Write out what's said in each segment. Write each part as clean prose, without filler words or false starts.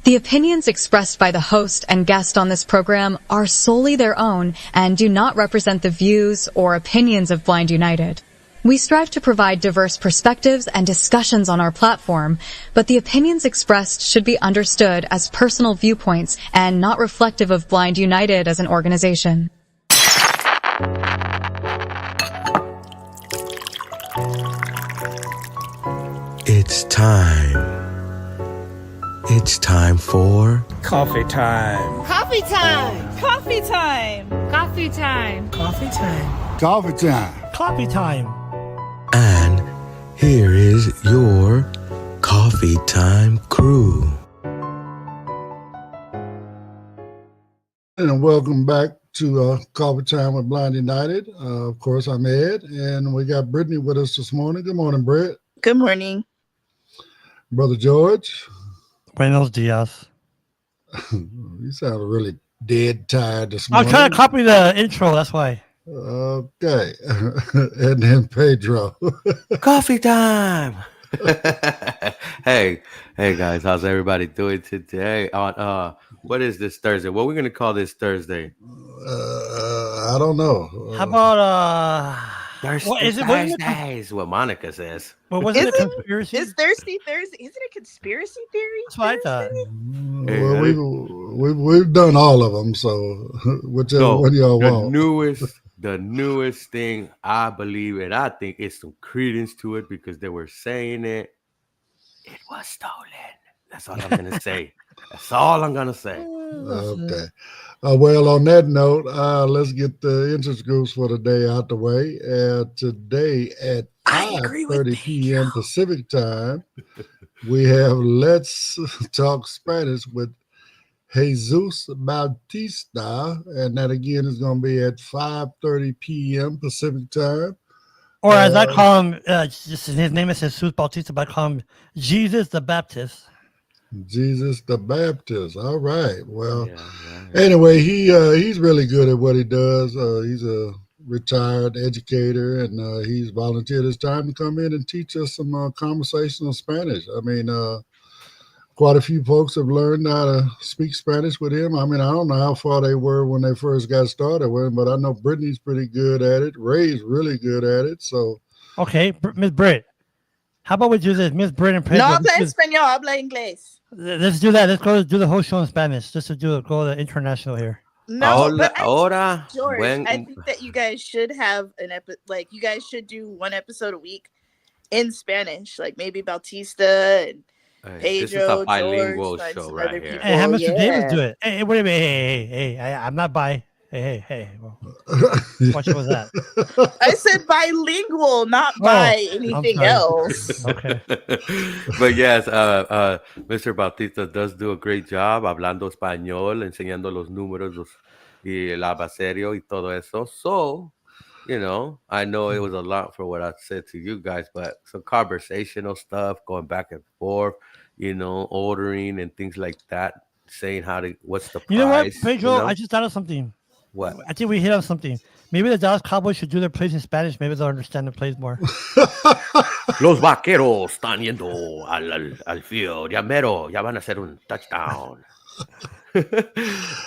The opinions expressed by the host and guest on this program are solely their own and do not represent the views or opinions of Blind United. We strive to provide diverse perspectives and discussions on our platform, but the opinions expressed should be understood as personal viewpoints and not reflective of Blind United as an organization. It's time. It's time for coffee time. Coffee time. Coffee time. Coffee time. Coffee time. Coffee time. Coffee time. And here is your coffee time crew. And welcome back to Coffee Time with Blind United. Of course, I'm Ed, and we got Brittany with us this morning. Good morning, Britt. Good morning. Brother George. Buenos dias. You sound really dead tired this I was morning. trying to copy the intro, that's why. Okay. And then Pedro. Coffee time. hey guys, how's everybody doing today on what is this Thursday? What are we gonna call this Thursday? I don't know. How about Thursdays, what Monica says. Well, wasn't it a conspiracy? It's Thursday. Isn't it a conspiracy theory? That's what I thought. Well, we've done all of them, so whichever one y'all want. The newest thing, I believe, and I think it's some credence to it because they were saying it was stolen. That's all I'm gonna say. That's all I'm gonna say. Okay. Well, on that note, let's get the interest groups for the day out the way. Today at 5:30 p.m. Pacific time, we have Let's Talk Spanish with Jesus Bautista, and that again is going to be at 5:30 p.m. Pacific time. Or as I call him, his name is Jesus Bautista, but I call him Jesus the Baptist. Jesus the Baptist. All right. Well, anyway, he's really good at what he does. He's a retired educator, and he's volunteered his time to come in and teach us some conversational Spanish. I mean, quite a few folks have learned how to speak Spanish with him. I mean, I don't know how far they were when they first got started with him, but I know Brittany's pretty good at it. Ray's really good at it. So, okay, Miss Britt, how about we do this? Miss Britt and Pedro. No habla español, habla inglés. Let's do that. Let's go do the whole show in Spanish. Just to go the international here. No, ahora, George, I think that you guys should have you guys should do one episode a week in Spanish, like maybe Bautista and Pedro. This is a bilingual George, show right here. Hey, have Mr. Davis do it. Hey, wait a minute. Hey, I'm not bi. Hey. Well, what was that? I said bilingual, not by anything else. Okay. But yes, Mr. Bautista does do a great job hablando español, enseñando los números y el abecedario y todo eso. So, I know it was a lot for what I said to you guys, but some conversational stuff, going back and forth, ordering and things like that, saying what's the price. You know what, Pedro? I just thought of something. What? I think we hit on something. Maybe the Dallas Cowboys should do their plays in Spanish. Maybe they'll understand the plays more. Los vaqueros están yendo al field. Ya mero, ya van a hacer un touchdown.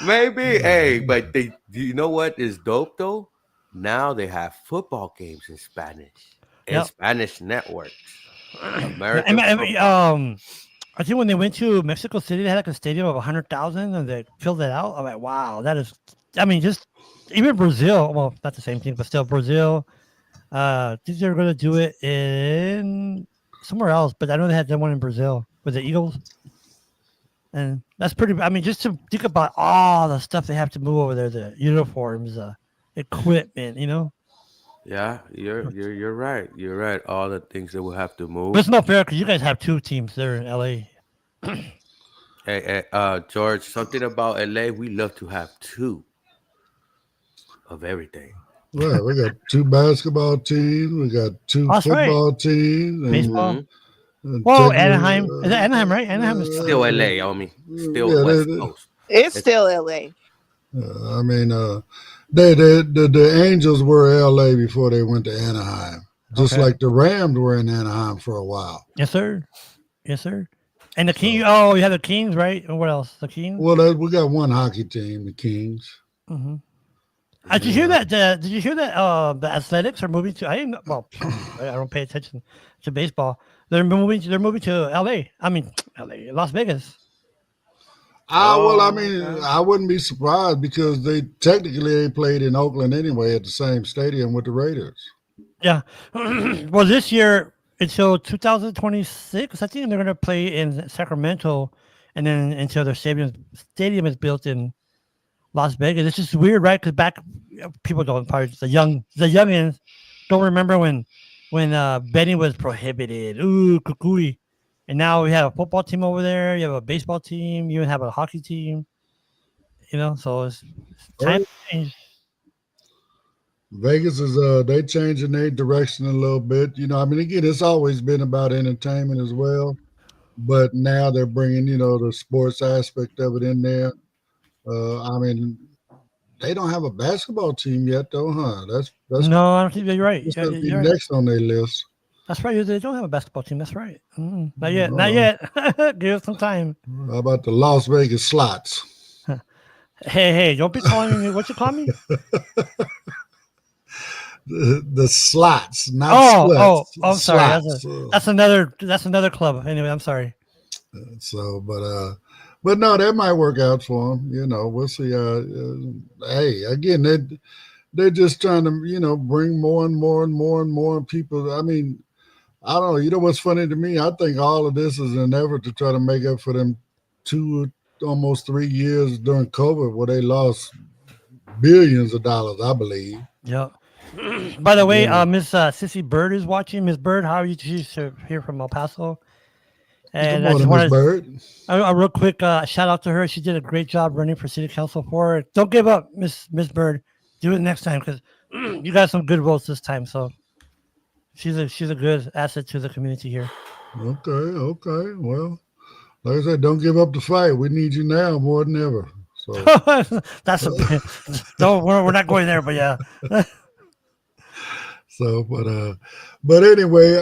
Maybe. Hey, but do you know what is dope though? Now they have football games in Spanish. In Spanish networks. I think when they went to Mexico City, they had like a stadium of 100,000 and they filled it out. I'm like, wow, that is... I mean, just even Brazil, well, not the same thing, but still Brazil. I think they're going to do it in somewhere else, but I know they had that one in Brazil with the Eagles. And that's pretty, I mean, just to think about all the stuff they have to move over there, the uniforms, equipment, Yeah, you're right. You're right. All the things that will have to move. But it's not fair because you guys have two teams there in LA. Hey, George, something about LA, we love to have two of everything. Well, we got two basketball teams. We got two football teams. And, baseball. Whoa, Anaheim. Is that Anaheim, right? Anaheim is still LA, homie. Still West Coast. It's still LA. I mean, the Angels were LA before they went to Anaheim. Just like the Rams were in Anaheim for a while. Yes, sir. And the King. Oh, you have the Kings, right? And what else? The Kings. Well, we got one hockey team, the Kings. Mm-hmm. Did you hear that? Did you hear that? The Athletics are moving to. I didn't. Well, I don't pay attention to baseball. They're moving. They're moving to L.A. I mean, L.A. Las Vegas. Well, I mean, I wouldn't be surprised because they played in Oakland anyway at the same stadium with the Raiders. Yeah. Well, this year until 2026, I think they're going to play in Sacramento, and then until their stadium is built in Las Vegas. It's just weird, right? Because back people don't probably the youngins don't remember when betting was prohibited. Ooh, kukui. And now we have a football team over there. You have a baseball team. You even have a hockey team. So it's time to change. Vegas is they changing their direction a little bit. I mean, again, it's always been about entertainment as well, but now they're bringing the sports aspect of it in there. I mean, they don't have a basketball team yet, though, huh? That's no, I don't think you're right. It's going to be You're next on their list. That's right. They don't have a basketball team. That's right. Not yet. Not yet. Give us some time. How about the Las Vegas Slots? Hey! Don't be calling me. What you call me? The slots, not slots. I'm sorry. Slots. That's another club. Anyway, I'm sorry. But no, that might work out for them. We'll see. Hey, again, they're just trying to bring more and more and more and more people. I mean, I don't know. You know what's funny to me? I think all of this is an effort to try to make up for them almost 3 years during COVID where they lost billions of dollars, I believe. Yep. By the way, Miss Sissy Bird is watching. Miss Bird, how are you? She's here from El Paso. And good morning, Miss Bird. A real quick shout out to her. She did a great job running for city council for her. Don't give up, Miss Bird. Do it next time because you got some good votes this time. So she's a good asset to the community here. Okay. Well, like I said, don't give up the fight. We need you now more than ever. So that's no, we're not going there, but yeah. So, but anyway,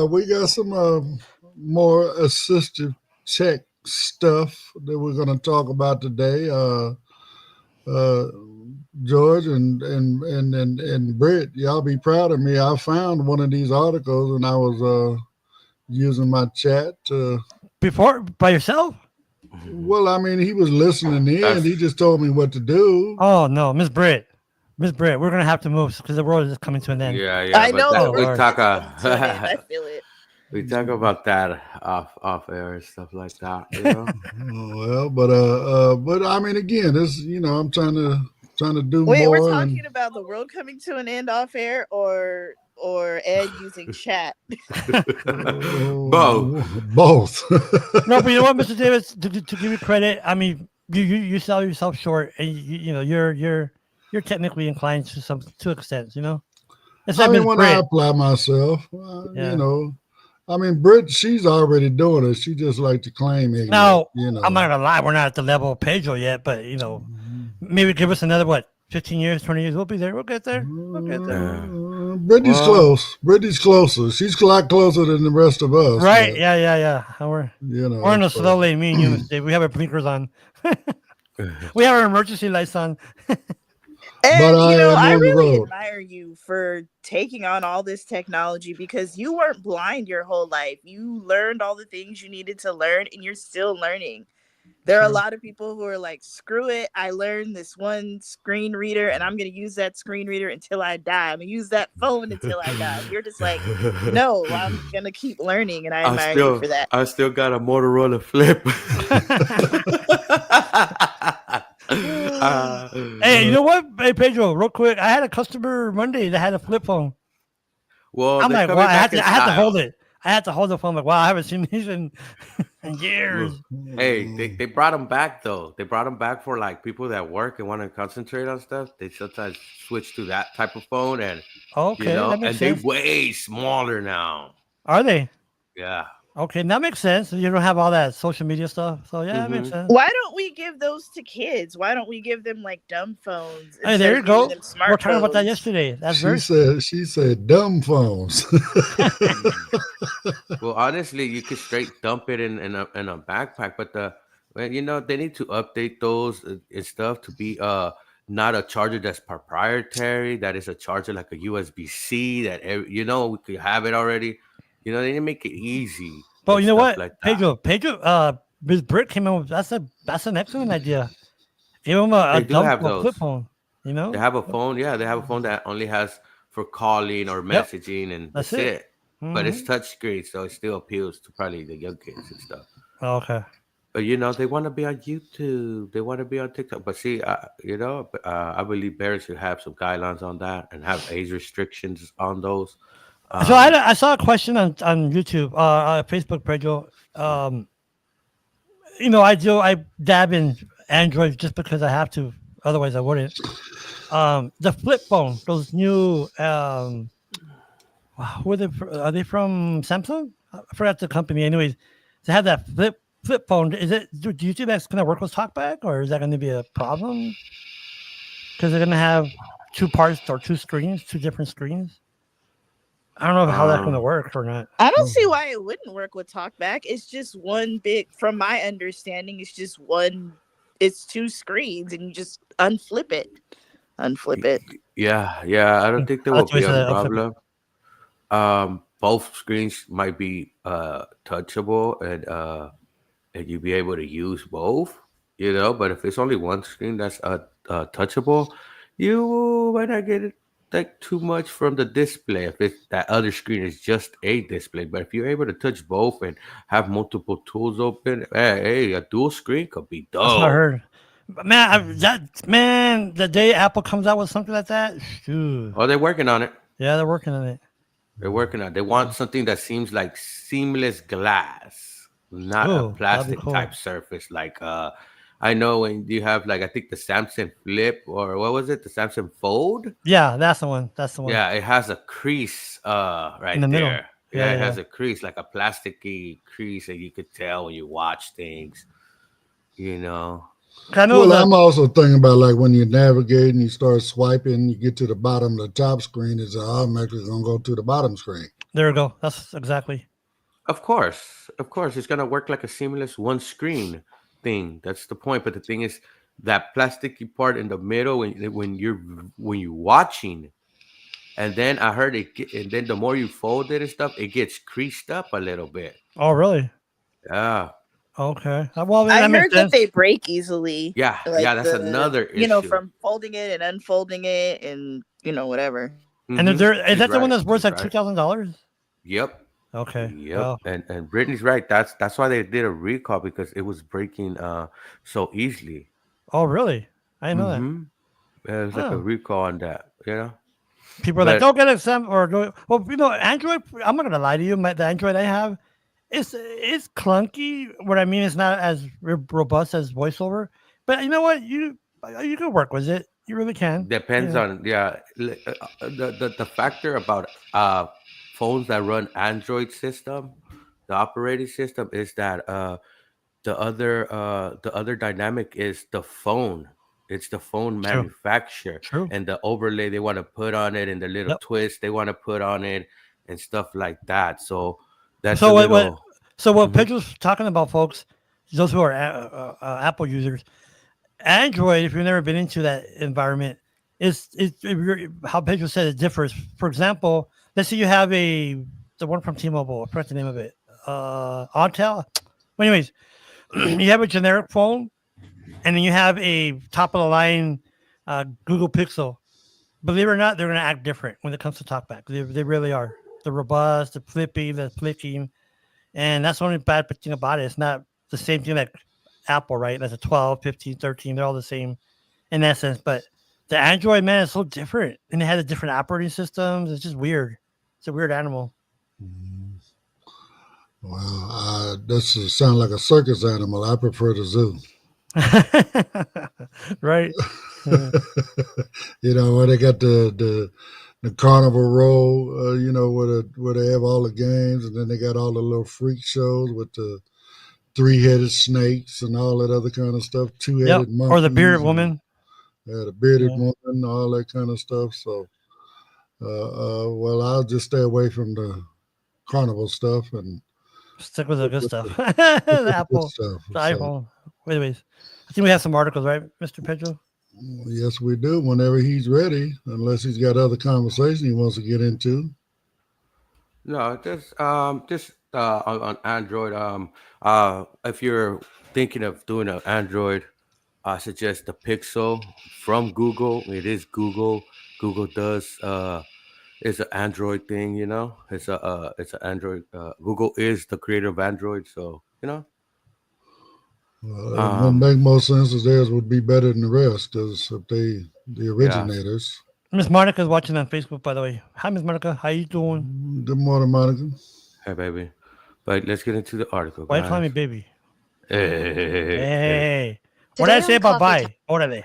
we got some more assistive tech stuff that we're going to talk about today. George and Britt, y'all be proud of me. I found one of these articles and I was using my chat before by yourself. Well, I mean, he was listening in. He just told me what to do. Oh no, Miss Britt, we're gonna have to move because the world is coming to an end. Yeah. I know. We talk. I feel it. We talk about that off air and stuff like that. Well, but I mean, again, this I'm trying to do more. Wait, we're talking about the world coming to an end off air, or Ed using chat. Both. No, but you know what, Mr. Davis, to give you credit, I mean, you sell yourself short, and you're technically inclined to an extent. It's I mean, when I apply myself, I mean, Britt, she's already doing it. She just like to claim it. No, I'm not gonna lie, we're not at the level of Pedro yet, but maybe give us another 15 years, 20 years. We'll be there. We'll get there. Brittany's close. Brittany's closer. She's a lot closer than the rest of us. Right? But, yeah. We're in a slow lane. Me and you, Dave. We have our blinkers on. We have our emergency lights on. And I really admire you for taking on all this technology because you weren't blind your whole life. You learned all the things you needed to learn, and you're still learning. There are a lot of people who are like, screw it. I learned this one screen reader and I'm going to use that screen reader until I die. I'm going to use that phone until I die. You're just like, no, I'm going to keep learning. And I admire you for that. I still got a Motorola Flip. Hey, you know what? Hey, Pedro, real quick. I had a customer Monday that had a flip phone. Well, I'm like, wow, I had to hold it. I had to hold the phone. Like, wow, I haven't seen these in years. Hey, they brought them back though. They brought them back for like people that work and want to concentrate on stuff. They sometimes switch to that type of phone, and okay, and they're way smaller now. Are they? Yeah. Okay, that makes sense. You don't have all that social media stuff, so yeah, that makes sense. Why don't we give those to kids? Why don't we give them like dumb phones Hey, instead there you of giving go. them We are smart talking about that phones? yesterday. That's She very said dumb phones. Well, honestly, you could straight dump it in a backpack, but they need to update those and stuff to be not a charger that's proprietary. That is a charger like a USB C that we could have it already. They need to make it easy But and you know stuff what, like that. Pedro, Ms. Britt came in with that's an excellent idea. Give him a They do dump have a flip those. phone. You They know? have a phone. Yeah, they have a phone that only has for calling or Yep, messaging, and that's that's it. it. But it's Hmm. touchscreen, so it still appeals to probably the young kids and stuff. Okay. But they want to be on YouTube. They want to be on TikTok. But see, I believe parents should have some guidelines on that and have age restrictions on those. So Um, I saw a question on YouTube, Facebook, Pedro. I dab in Android just because I have to. Otherwise, I wouldn't. The flip phone, those new wow, are they from Samsung? I forgot the company. Anyways, they have that flip phone. Do you think that's gonna work with TalkBack, or is that gonna be a problem? Because they're gonna have two parts or two screens, two different screens. I don't know how that's gonna um, work or not. I don't see why it wouldn't work with TalkBack. It's just one big, from my understanding, it's just one, it's two screens and you just unflip it. Unflip it. yeah. I don't think there I will thought you be a said flip it. problem. Both screens might be touchable, and you'll be able to use both. But if it's only one screen that's touchable, you might not get it like too much from the display if it's that other screen is just a display. But if you're able to touch both and have multiple tools open, hey, a dual screen could be That's what I dope. heard. But man, the day Apple comes out with something like that, shoot. Oh, they're working on it. Yeah, they're working on it. They're working on it. They want something that seems like seamless glass, not a Oh, that'd be plastic cool. type surface. Like I know when you have like I think the Samsung Flip or what was it? The Samsung Fold? Yeah, that's the one. That's the one Yeah, it has a crease in right the middle. there. Yeah, Yeah, it yeah, yeah. has a crease, like a plasticky crease that you could tell when you watch things, you know. 'Cause I know Well, the I'm also thinking about like when you navigate and you start swiping, you get to the bottom of the top screen, it's automatically going to go to the bottom screen. there we go. That's exactly. Of course, it's gonna work like a seamless one screen thing. That's the point. But the thing is, that plasticky part in the middle when you're watching, and then I heard and then the more you fold it and stuff, it gets creased up a little bit. Oh, really? Yeah, Okay. Well, I that makes heard that sense. they break easily. yeah, Like yeah. That's another issue. from folding it and unfolding it and, whatever. And is She's that the one right. that's worth She's like right. $2,000? Yep. Okay. Yep, Well. and Brittany's right. That's why they did a recall because it was breaking so easily. Oh, really? I didn't know that. Mm-hmm. Yeah, it was like a Oh. recall on that. People are like, But don't get it, Sam, or do it. Well, Android. I'm not gonna lie to you. The Android I have, it's clunky. What I mean is not as robust as VoiceOver. But you know what? You can work with it. You really can. depends Yeah. on the factor about phones that run Android system, the operating system is that the other dynamic is the phone. It's the phone True. manufacturer True. and the overlay they want to put on it and the little Yep. twist they want to put on it and stuff like that. So that's So a what? What? little. So what Mhm. Pedro's talking about, folks, those who are Apple users, Android, if you've never been into that environment, how Pedro said it differs. For example, let's say you have the one from T-Mobile. I forgot the name of it. Ontel. Well, anyways, you have a generic phone, and then you have a top of the line Google Pixel. Believe it or not, they're going to act different when it comes to TalkBack. They really are. The robust, the flippy, the flicking, and that's the only bad thing about it. It's not the same thing like Apple, right? That's a 12, 15, 13. They're all the same in that sense. But the Android, man, is so different. And it has a different operating systems. It's just weird. It's a weird animal. Well, this sounds like a circus animal. I prefer the zoo. Right? Where they got the the carnival row, where they have all the games, and then they got all the little freak shows with the three-headed snakes and all that other kind of stuff, Yep. two-headed Or the bearded monkeys, and woman. the bearded Yeah. woman, all that kind of stuff. So, well, I'll just stay away from the carnival stuff and Stick with the good with stuff. the, The with the good Apple, stuff. the So, iPhone. Anyways, I think we have some articles, right, Mr. Pedro? yes, we do. Whenever he's ready, unless he's got other conversation he wants to get into. No, just on Android. If you're thinking of doing an Android, I suggest the Pixel from Google. It is Google. Google does it's an Android thing, you know. It's an Android. Google is the creator of Android, so you know. It would Um, make more sense as theirs would be better than the rest because if they the yeah. originators. Miss Monica's watching on Facebook, by the way. Hi, Miss Monica. How you doing? Good morning, Monica. Hey, baby. But let's get into the article, Why you calling guys. me baby? Hey. Hey. What did I Today say on about Coffee bye? Orale.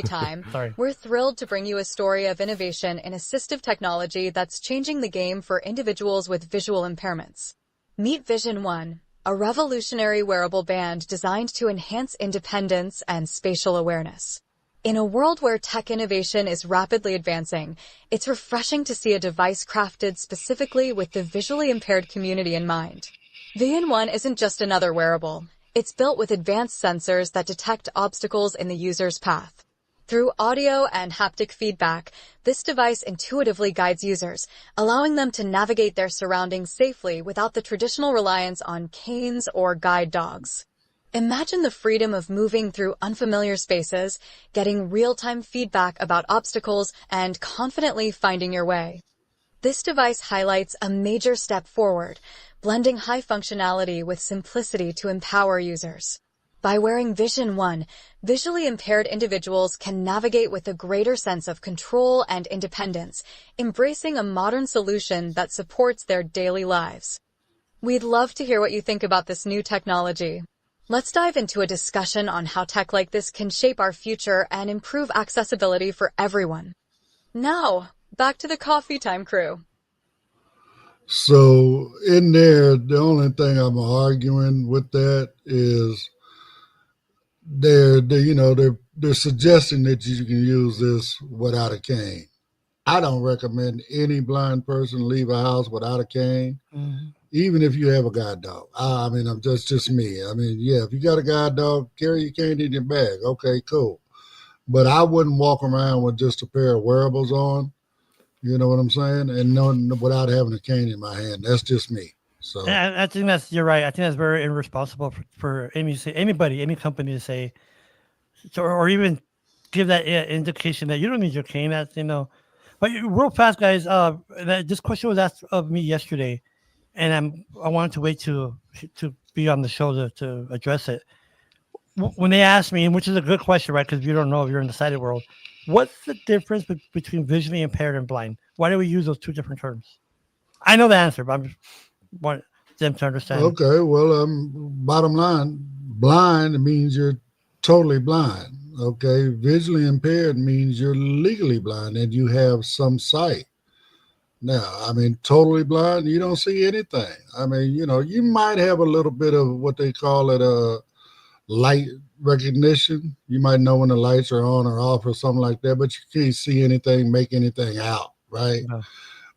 Time, Sorry. we're thrilled to bring you a story of innovation in assistive technology that's changing the game for individuals with visual impairments. Meet Vision One, a revolutionary wearable band designed to enhance independence and spatial awareness. In a world where tech innovation is rapidly advancing, it's refreshing to see a device crafted specifically with the visually impaired community in mind. Vision One isn't just another wearable. It's built with advanced sensors that detect obstacles in the user's path. Through audio and haptic feedback, this device intuitively guides users, allowing them to navigate their surroundings safely without the traditional reliance on canes or guide dogs. Imagine the freedom of moving through unfamiliar spaces, getting real-time feedback about obstacles, and confidently finding your way. This device highlights a major step forward, blending high functionality with simplicity to empower users. By wearing Vision One, visually impaired individuals can navigate with a greater sense of control and independence, embracing a modern solution that supports their daily lives. We'd love to hear what you think about this new technology. Let's dive into a discussion on how tech like this can shape our future and improve accessibility for everyone. Now, back to the Coffee Time crew. So in there, the only thing I'm arguing with that is they're suggesting that you can use this without a cane. I don't recommend any blind person leave a house without a cane, even if you have a guide dog. I mean, that's just me. I mean, yeah, if you got a guide dog, carry your cane in your bag. Okay, cool. But I wouldn't walk around with just a pair of wearables on. You know what I'm saying? And no, without having a cane in my hand. That's just me. So And I think you're right. I think that's very irresponsible for anybody, any company to say, or even give that indication that you don't need your cane. That's, but real fast, guys. This question was asked of me yesterday, and I wanted to wait to be on the show to address it. When they asked me, which is a good question, right? Because you don't know if you're in the sighted world. What's the difference between visually impaired and blind? Why do we use those two different terms? I know the answer, but I just want them to understand. okay, well, bottom line, blind means you're totally blind. Okay, visually impaired means you're legally blind and you have some sight. Now, I mean, totally blind, you don't see anything. I mean, you might have a little bit of what they call it light recognition. You might know when the lights are on or off or something like that, but you can't see anything, make anything out, right? No.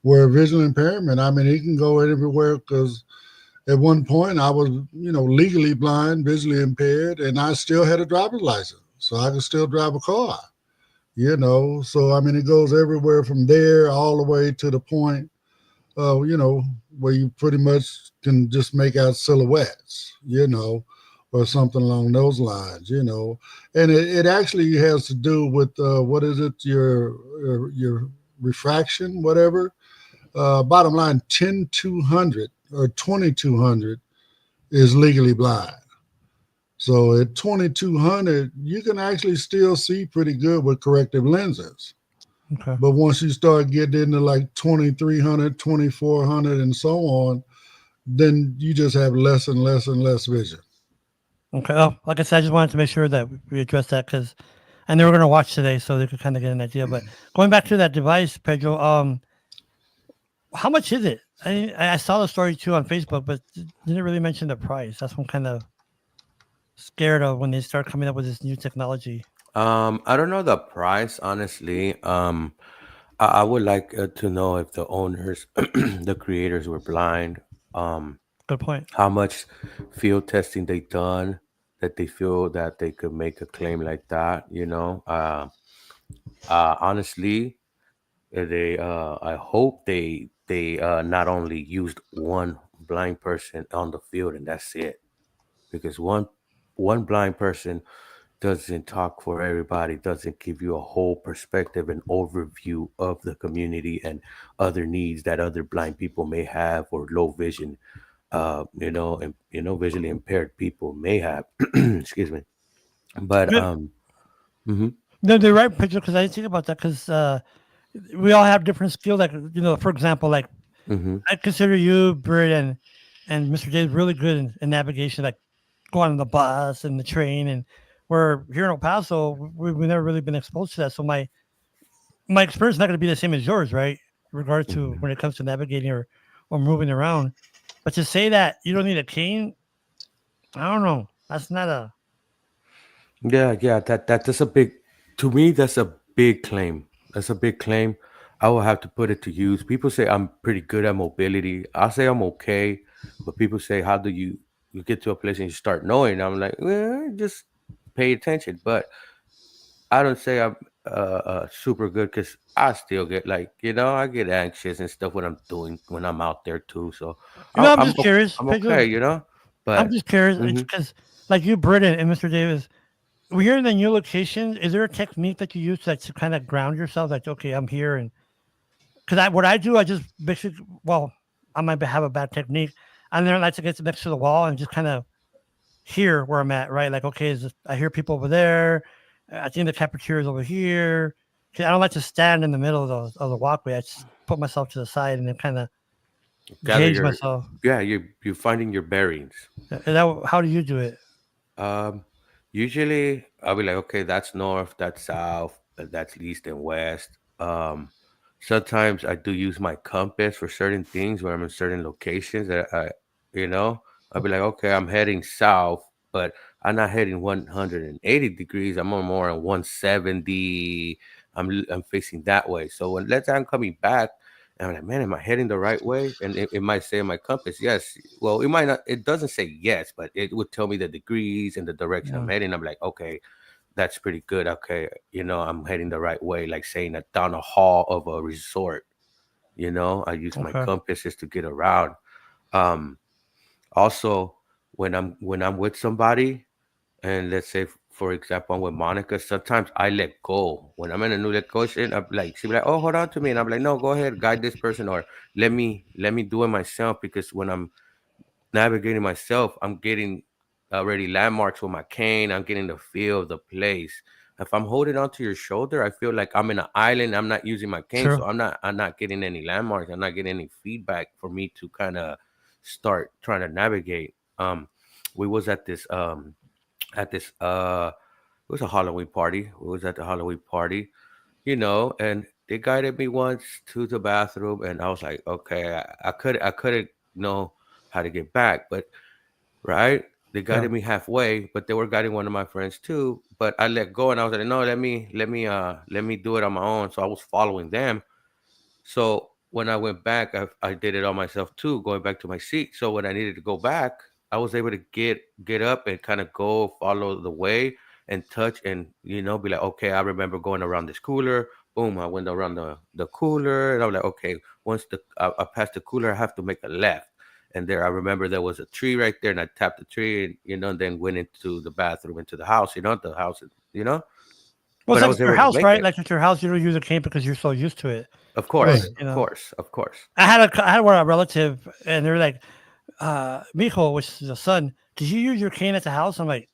Where visual impairment, I mean, it can go everywhere because at one point I was, legally blind, visually impaired, and I still had a driver's license. So I could still drive a car, So, I mean, it goes everywhere from there all the way to the point, where you pretty much can just make out silhouettes, or something along those lines, And it actually has to do with, what is it, your refraction, whatever. Bottom line, 10-200 or 2200 is legally blind. So at 2200, you can actually still see pretty good with corrective lenses. Okay. But once you start getting into like 2300, 2400, and so on, then you just have less and less vision. Okay. Oh, like I said, I just wanted to make sure that we address that because and they were going to watch today, so they could kind of get an idea. But going back to that device, Pedro, how much is it? I saw the story too on Facebook, but didn't really mention the price. That's what I'm kind of scared of when they start coming up with this new technology. I don't know the price, honestly. I would like to know if the owners, the creators were blind. Um, Good point. how much field testing they done that they feel that they could make a claim like that. Honestly, they I hope they not only used one blind person on the field and that's it, because one blind person doesn't talk for everybody, doesn't give you a whole perspective and overview of the community and other needs that other blind people may have, or low vision, and visually impaired people may have. Excuse me. But Good. mhm, No, they're right, Pedro, because I didn't think about that because we all have different skills. Like, for example, like mhm. I consider you, Britt, and Mr. Dave really good in navigation, like going on the bus and the train. And we're here in El Paso, we've never really been exposed to that. So my experience is not going to be the same as yours, right? In regards to Mhm. when it comes to navigating or moving around. But to say that you don't need a cane, I don't know. That's not a Yeah. That's a big, to me. That's a big claim. That's a big claim. I will have to put it to use. People say I'm pretty good at mobility. I say I'm okay, but people say, "How do you get to a place and you start knowing?" I'm like, well, just pay attention. But I don't say I'm super good, because I still get, like, I get anxious and stuff when I'm doing when I'm out there too. So I'm just curious, I'm Pedro. okay. I'm But just curious mhm. because, like you, Britain and Mr. Davis, when you're in the new location, is there a technique that you use like, to kind of ground yourself? Like, okay, I'm here, and because what I do, I just basically, well, I might have a bad technique. I learn like to get next to the wall and just kind of hear where I'm at, right? Like, okay, I hear people over there. I think the cafeteria is over here. 'Cause I don't like to stand in the middle of the walkway. I just put myself to the side and then kind of Gather gauge your myself. Yeah, you're finding your bearings. How do you do it? Um, Usually I'll be like, okay, that's north, that's south, that's east and west. Sometimes I do use my compass for certain things where I'm in certain locations that you know, I'll be like, okay, I'm heading south, but I'm not heading 180 degrees. I'm more on 170. I'm facing that way. So when let's say I'm coming back, and I'm like, man, am I heading the right way? And it might say on my compass, yes. Well, it might not. It doesn't say yes, but it would tell me the degrees and the direction I'm Yeah. heading. I'm like, okay, that's pretty good. Okay, I'm heading the right way. Like saying that down a hall of a resort. I use my Okay. compasses to get around. Um, Also, when I'm with somebody, and let's say, for example, I'm with Monica. Sometimes I let go when I'm in a new location. I'm like, she'll be like, "Oh, hold on to me," and I'm like, "No, go ahead, guide this person, or let me do it myself." Because when I'm navigating myself, I'm getting already landmarks with my cane. I'm getting the feel of the place. If I'm holding onto your shoulder, I feel like I'm in an island. I'm not using my cane, True. so I'm not getting any landmarks. I'm not getting any feedback for me to kind of start trying to navigate. We was at this it was a Halloween party. We was at the Halloween party, and they guided me once to the bathroom, and I was like, okay, I couldn't know how to get back, but right, they Yeah. guided me halfway, but they were guiding one of my friends too. But I let go, and I was like, no, let me do it on my own. So I was following them. So when I went back, I did it on myself too, going back to my seat. So when I needed to go back, I was able to get up and kind of go follow the way and touch, and be like, okay, I remember going around this cooler. Boom, I went around the cooler, and I was like, okay, once I passed the cooler, I have to make a left. And there, I remember there was a tree right there, and I tapped the tree, and then went into the bathroom, into the house. The house, Well, it's but I like was at your able to house, make right? it. Like at your house, you don't use a cane because you're so used to it. Of But course, Right. of course, of course. I had one relative, and they're like, Mijo, which is a son, did you use your cane at the house? I'm like,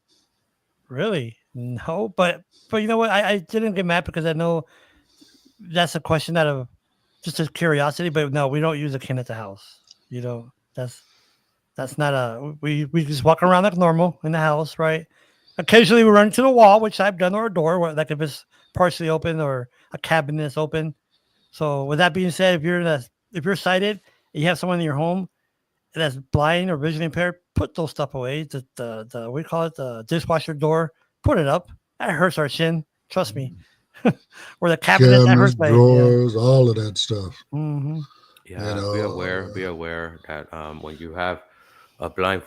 really? No, but you know what? I didn't get mad because I know that's a question out of just a curiosity. But no, we don't use a cane at the house. You know, that's not a we just walk around like normal in the house, right? Occasionally, we run into the wall, which I've done, or a door, like if it's partially open or a cabinet is open. So, with that being said, if you're sighted, and you have someone in your home that's blind or visually impaired, put those stuff away. The we call it the dishwasher door. Put it up. That hurts our shin. Trust me. Or the cabinet that Cabinets, hurts my yeah. drawers, all of that stuff. Mm-hmm. You Yeah, know, be aware that when you have a blind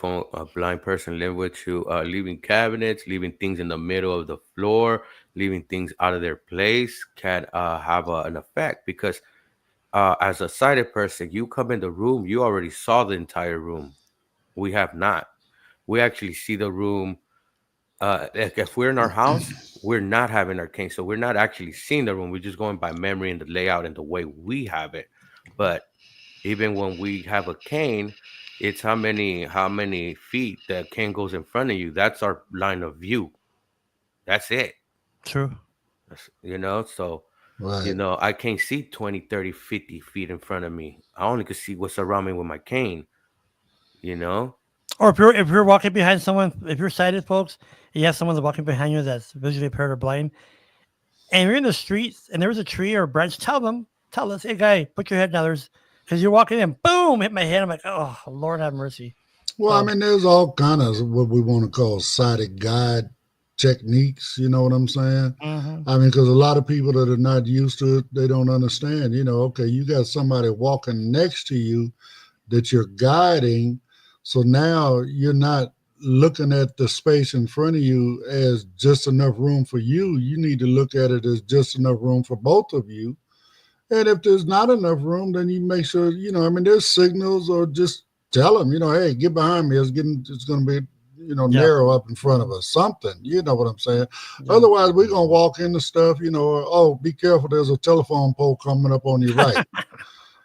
person live with you, leaving cabinets, leaving things in the middle of the floor, leaving things out of their place can have an effect because as a sighted person, you come in the room, you already saw the entire room. We have not. We actually see the room. Like if we're in our house, we're not having our cane, so we're not actually seeing the room. We're just going by memory and the layout and the way we have it. But even when we have a cane, it's how many feet the cane goes in front of you. That's our line of view. That's it. True. So right. I can't see 20, 30, 50 feet in front of me. I only could see what's around me with my cane, you know? Or if you're walking behind someone, if you're sighted, folks, and you have someone that's walking behind you that's visually impaired or blind, and you're in the streets and there's a tree or a branch, tell us, hey guy, put your head down. There's because you're walking in, boom, hit my head. I'm like, oh Lord have mercy. Well, I So mean, there's all kind of what we want to call sighted guide techniques. You know what I'm saying? mhm. I mean, because a lot of people that are not used to it, they don't understand. Okay, you got somebody walking next to you that you're guiding. So now you're not looking at the space in front of you as just enough room for you. You need to look at it as just enough room for both of you. And if there's not enough room, then you make sure, I mean, there's signals or just tell them, hey, get behind me. It's going to be, Yeah, narrow up in front of us, something, you know what I'm saying? yeah, Otherwise, we're going to walk into stuff, or, oh, be careful. There's a telephone pole coming up on your right,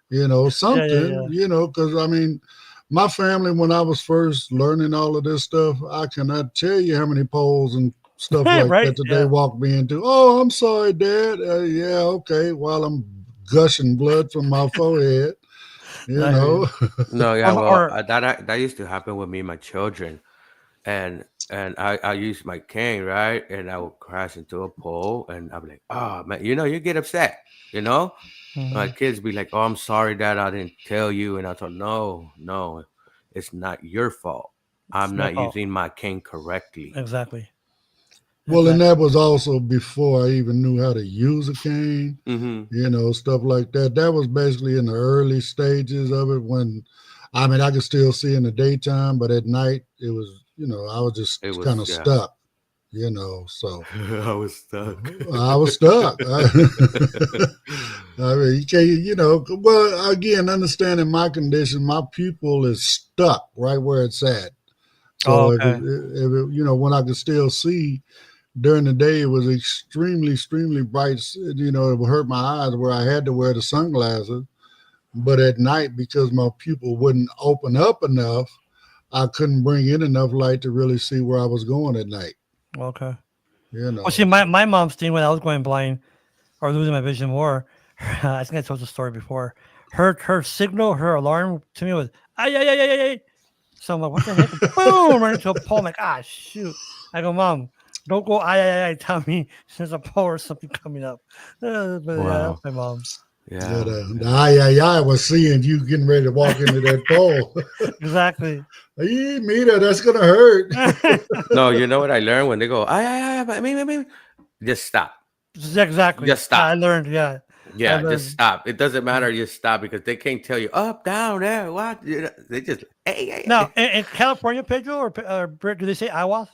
yeah, yeah, something, yeah. because I mean, my family, when I was first learning all of this stuff, I cannot tell you how many poles and stuff like Right? that they Yeah, walked me into. Oh, I'm sorry, Dad. Yeah, okay. While I'm gushing blood from my forehead, you I hear you. know. No, Or yeah, well, or that used to happen with me and my children, and I use my cane, right, and I would crash into a pole, and I'm like, oh man, you get upset, you know. My mhm. kids be like, oh, I'm sorry, Dad, I didn't tell you, and I thought, no, no, it's not your fault. It's I'm my not fault. using my cane correctly. Exactly. Well, and Exactly. that was also before I even knew how to use a cane, Mm-hmm. stuff like that. That was basically in the early stages of it when, I mean, I could still see in the daytime, but at night it was, I was It just kind was, of yeah. stuck, so I was stuck. I was stuck. I mean, you can't, well, again, understanding my condition, my pupil is stuck right where it's at. Oh, So okay. when I could still see, during the day, it was extremely, extremely bright. It would hurt my eyes where I had to wear the sunglasses. But at night, because my pupil wouldn't open up enough, I couldn't bring in enough light to really see where I was going at night. Okay. You Well, see, know. my mom's thing when I was going blind or losing my vision more, I think I told the story before. Her signal, her alarm to me was ay ay ay ay ay. Ay." So I'm like, what the heck? Boom! Run into a pole. I'm like, ah, shoot. I go, Mom, don't go ay ay ay. Tell me there's a pole or something coming up. But yeah, that's Wow. my mom. Yeah, Yeah. the Yeah. I was seeing you getting ready to walk into that pole. Exactly. Hey, Mita, that's gonna hurt. No, you know what I learned when they go, but me, just stop. Exactly. Just Yeah, I stop. learned. Yeah, I Yeah, just learned. stop. It doesn't matter. Just stop because they can't tell you up, down, there, what. They just, hey, hey, Now, hey. in California, Pedro, or Brit, do they say Awas?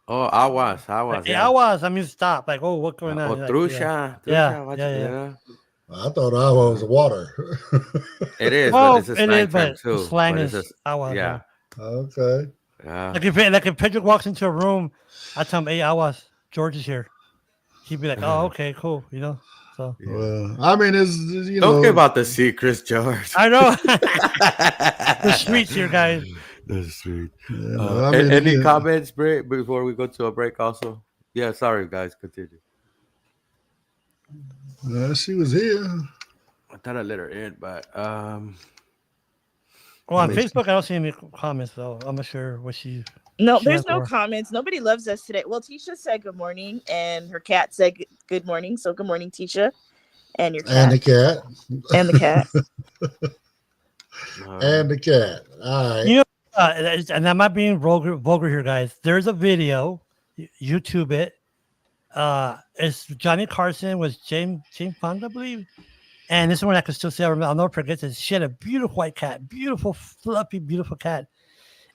Oh, I was, Hey, yeah. Awas, I mean stop. Like, oh, what's going on? Oh, You're like, yeah, yeah, watch, yeah, yeah. yeah. I thought I was water. It is, but Well, it's a it slang is, term but the too. slang But it's is just, Awas. Yeah. yeah, Okay. yeah. Like if Pedro walks into a room, I tell him, hey, Awas, George is here. He'd be like, oh, okay, cool. So Yeah. Well, I mean, Don't give out the secrets, George. I know the streets here, guys. That's sweet. I mean, Any comments, Brit, before we go to a break? Also, yeah. Sorry, guys. Continue. she was here. I thought I let her in, but Well, let on me. Facebook, I don't see any comments, though. I'm not sure what she. No, She there's has no more. comments. Nobody loves us today. Well, Tisha said good morning, and her cat said good morning. So good morning, Tisha, and your And the cat, cat. and the cat. And the cat. All right. You know, and I'm not being vulgar here, guys. There's a video, YouTube it. It's Johnny Carson with James Fonda, I believe. And this one I can still say, I'll never forget this. She had a beautiful white cat, beautiful, fluffy, beautiful cat.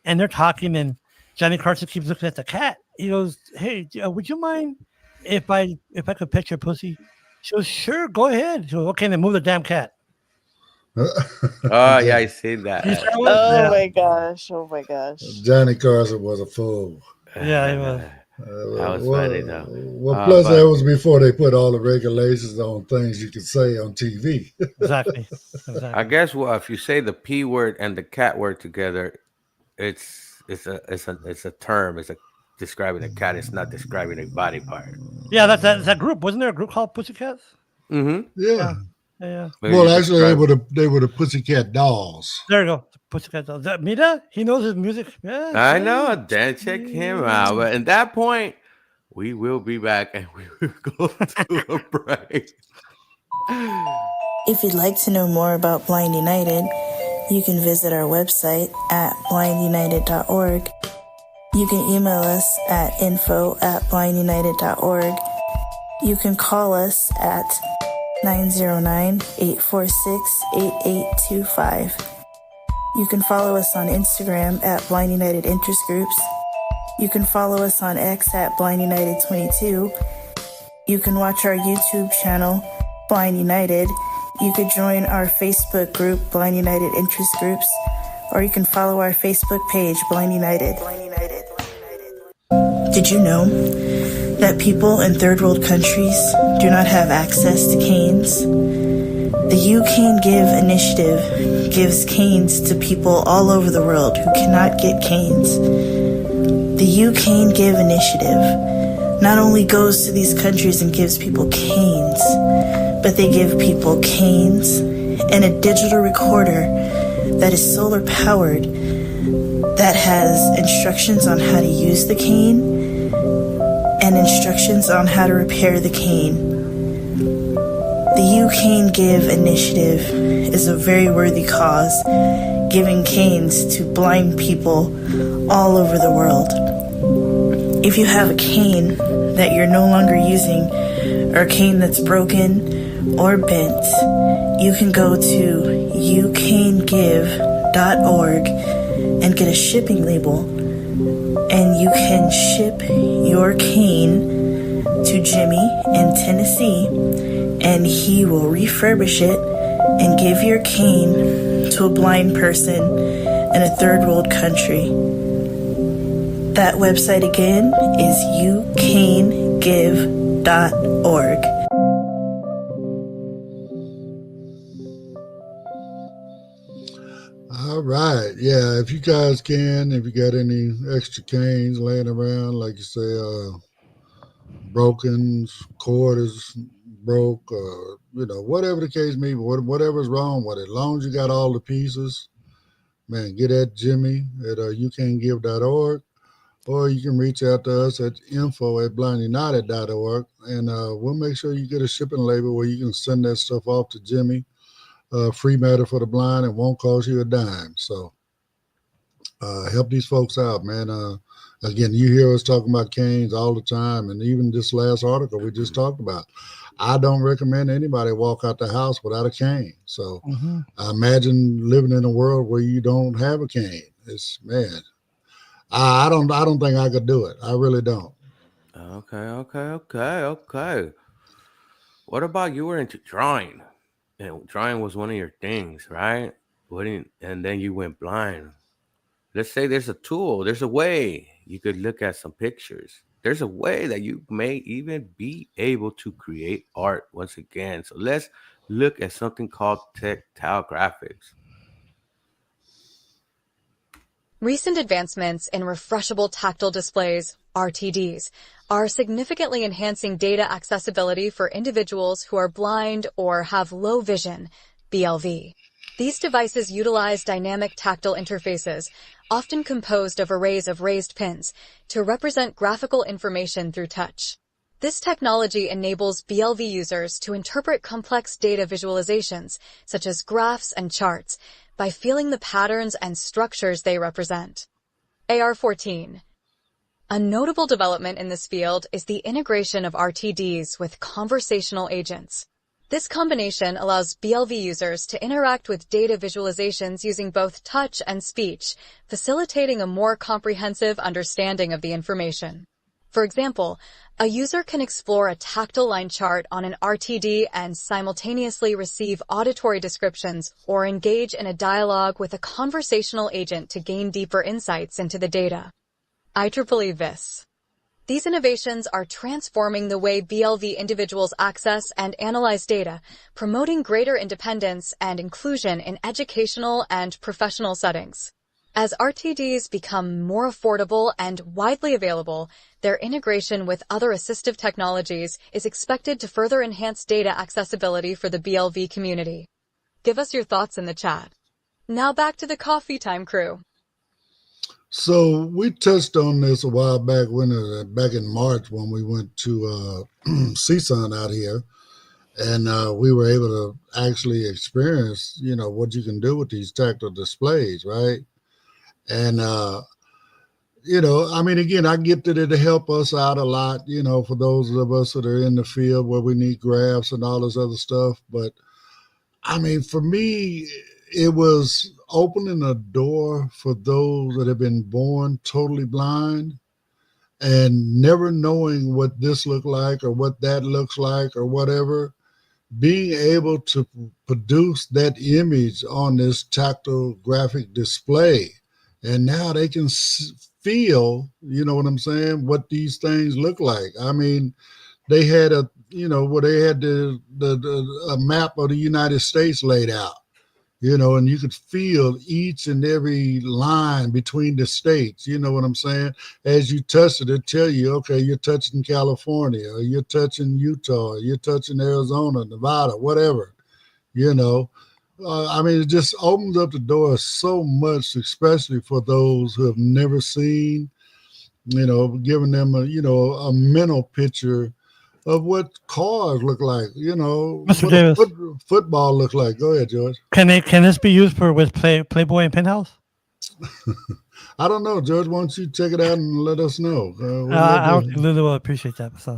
And they're talking, and Johnny Carson keeps looking at the cat. He goes, "Hey, would you mind if I could pet your pussy?" She goes, "Sure, go ahead." She goes, "Okay, then move the damn cat." Oh yeah, I see that. You saw one? Oh Yeah, my gosh! Oh my gosh! Johnny Carson was a fool. yeah, he was. That was funny though. Plus that But was before they put all the regulations on things you could say on TV. Exactly. I guess if you say the P word and the cat word together, it's a term. It's a describing a cat. It's not describing a body part. Yeah, that's that group. Wasn't there a group called Pussycats? Mm-hmm. Yeah. Yeah. Maybe Well, you actually, describe. they were the Pussycat Dolls. There you go. Pussycat Dolls. Mira, he knows his music. Yeah, I know. Then check him out. But at that point, we will be back and we will go to a break. If you'd like to know more about Blind United, you can visit our website at blindunited.org. You can email us at info@blindunited.org. You can call us at 909-846-8825. You can follow us on Instagram at Blind United Interest Groups. You can follow us on X at Blind United 22. You can watch our YouTube channel, Blind United. You could join our Facebook group, Blind United Interest Groups, or you can follow our Facebook page, Blind United. Did you know that people in third world countries do not have access to canes? The You Can Give initiative gives canes to people all over the world who cannot get canes. The You Can Give initiative not only goes to these countries and gives people canes, but they give people canes and a digital recorder that is solar powered that has instructions on how to use the cane and instructions on how to repair the cane. The You Can Give initiative is a very worthy cause, giving canes to blind people all over the world. If you have a cane that you're no longer using, or a cane that's broken or bent, you can go to youcangive.org and get a shipping label, and you can ship your cane to Jimmy in Tennessee, and he will refurbish it and give your cane to a blind person in a third world country. That website again is youcangive.org. All right. Yeah, if you guys can, if you got any extra canes laying around, like you say, broken, cord is broke, or, whatever the case may be, whatever's wrong with it, as long as you got all the pieces, man, get at Jimmy at youcangive.org, or you can reach out to us at info@blindunited.org, and we'll make sure you get a shipping label where you can send that stuff off to Jimmy. Free matter for the blind. It won't cost you a dime. So help these folks out, man. Again, you hear us talking about canes all the time, and even this last article we just talked about. I don't recommend anybody walk out the house without a cane. So I imagine living in a world where you don't have a cane. It's, man, I don't think I could do it. I really don't. Okay. What about you were into drawing? And drawing was one of your things, right? And then you went blind. Let's say there's a tool, there's a way you could look at some pictures. There's a way that you may even be able to create art once again. So let's look at something called tactile graphics. Recent advancements in refreshable tactile displays, RTDs, are significantly enhancing data accessibility for individuals who are blind or have low vision, BLV. These devices utilize dynamic tactile interfaces, often composed of arrays of raised pins, to represent graphical information through touch. This technology enables BLV users to interpret complex data visualizations, such as graphs and charts, by feeling the patterns and structures they represent. AR-14. A notable development in this field is the integration of RTDs with conversational agents. This combination allows BLV users to interact with data visualizations using both touch and speech, facilitating a more comprehensive understanding of the information. For example, a user can explore a tactile line chart on an RTD and simultaneously receive auditory descriptions or engage in a dialogue with a conversational agent to gain deeper insights into the data. IEEE VIS. These innovations are transforming the way BLV individuals access and analyze data, promoting greater independence and inclusion in educational and professional settings. As RTDs become more affordable and widely available, their integration with other assistive technologies is expected to further enhance data accessibility for the BLV community. Give us your thoughts in the chat. Now back to the coffee time crew. So we touched on this a while back back in March when we went to CSUN out here, and we were able to actually experience, what you can do with these tactile displays, right? And again, I get that it'll help us out a lot, for those of us that are in the field where we need graphs and all this other stuff. But for me, it was opening a door for those that have been born totally blind and never knowing what this looked like or what that looks like or whatever, being able to produce that image on this tactile graphic display. And now they can feel, what I'm saying, what these things look like. They had a map of the United States laid out. And you could feel each and every line between the states, you know what I'm saying? As you touch it, it tell you, okay, you're touching California, or you're touching Utah, or you're touching Arizona, Nevada, whatever, it just opens up the door so much, especially for those who have never seen, giving them a mental picture of what cars look like, Mr. what Davis. Football look like. Go ahead, George. Can this be used with Playboy and Penthouse? I don't know, George. Why don't you check it out and let us know? I don't think Lulu will appreciate that. So.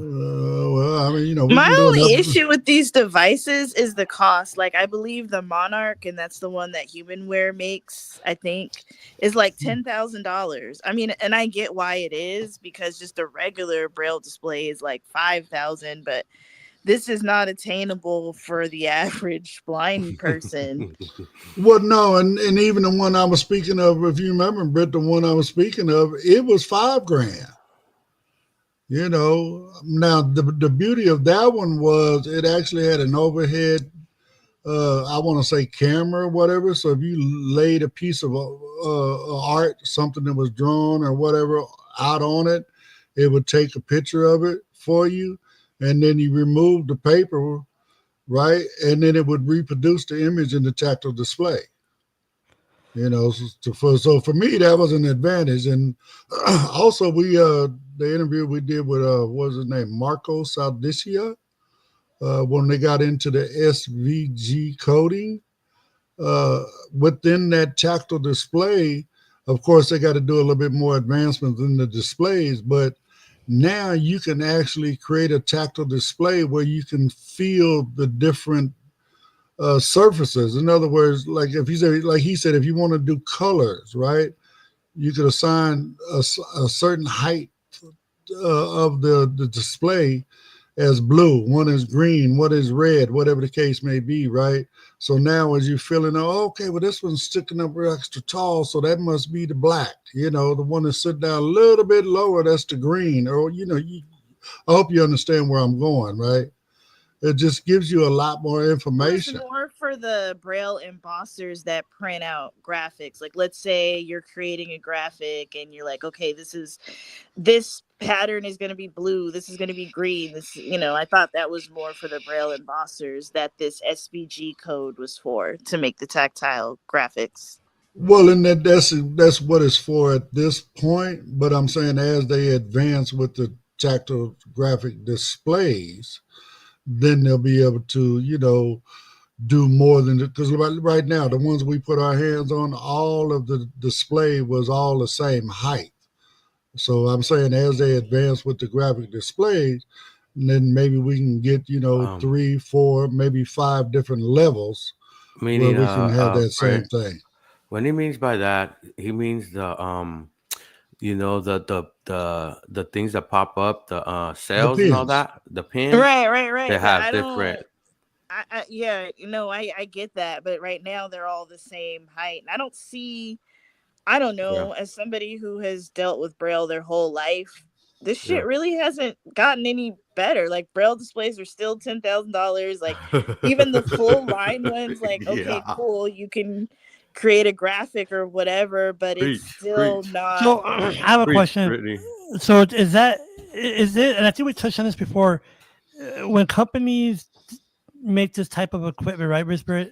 My only issue with these devices is the cost. Like, I believe the Monarch, and that's the one that HumanWare makes, I think, is like $10,000. And I get why it is, because just a regular Braille display is like $5,000, but this is not attainable for the average blind person. Well, no, and even the one I was speaking of, if you remember, Britt, the one I was speaking of, it was $5,000. Now the beauty of that one was it actually had an overhead, I want to say camera or whatever. So if you laid a piece of art, something that was drawn or whatever out on it, it would take a picture of it for you. And then you remove the paper, right? And then it would reproduce the image in the tactile display. So for me, that was an advantage. And also the interview we did with, what was his name? Marco Saldicia, when they got into the SVG coding, within that tactile display, of course, they got to do a little bit more advancements in the displays, but now you can actually create a tactile display where you can feel the different surfaces. In other words, like he said, if you want to do colors, right, you could assign a certain height of the display as blue, one is green, one is red, whatever the case may be, right? So now as you're feeling, okay, well, this one's sticking up extra tall, so that must be the black, the one that's sitting down a little bit lower, that's the green, or, I hope you understand where I'm going, right? It just gives you a lot more information. More for the Braille embossers that print out graphics. Like, let's say you're creating a graphic and you're like, okay, this pattern is going to be blue. This is going to be green. This, I thought that was more for the Braille embossers, that this SVG code was for, to make the tactile graphics. Well, and that's what it's for at this point. But I'm saying as they advance with the tactile graphic displays, then they'll be able to, do more than, because right now the ones we put our hands on, all of the display was all the same height. So I'm saying as they advance with the graphic displays, then maybe we can get 3, 4, maybe 5 different levels where Meaning, we can have that same Fred, thing. when he means by that, he means the things that pop up, the The cells and all pins. that, the pins, Right. they But have I different. don't. Yeah, I get that, but right now they're all the same height. And I don't Yeah. know, as somebody who has dealt with Braille their whole life, this Yeah. shit really hasn't gotten any better. Like, Braille displays are still $10,000. Like, even the full line ones, like, okay, Yeah. cool, you can create a graphic or whatever, but it's Preach, still preach, not. So I have a preach, question. Brittany. So is it? And I think we touched on this before. When companies make this type of equipment, right, Whisper?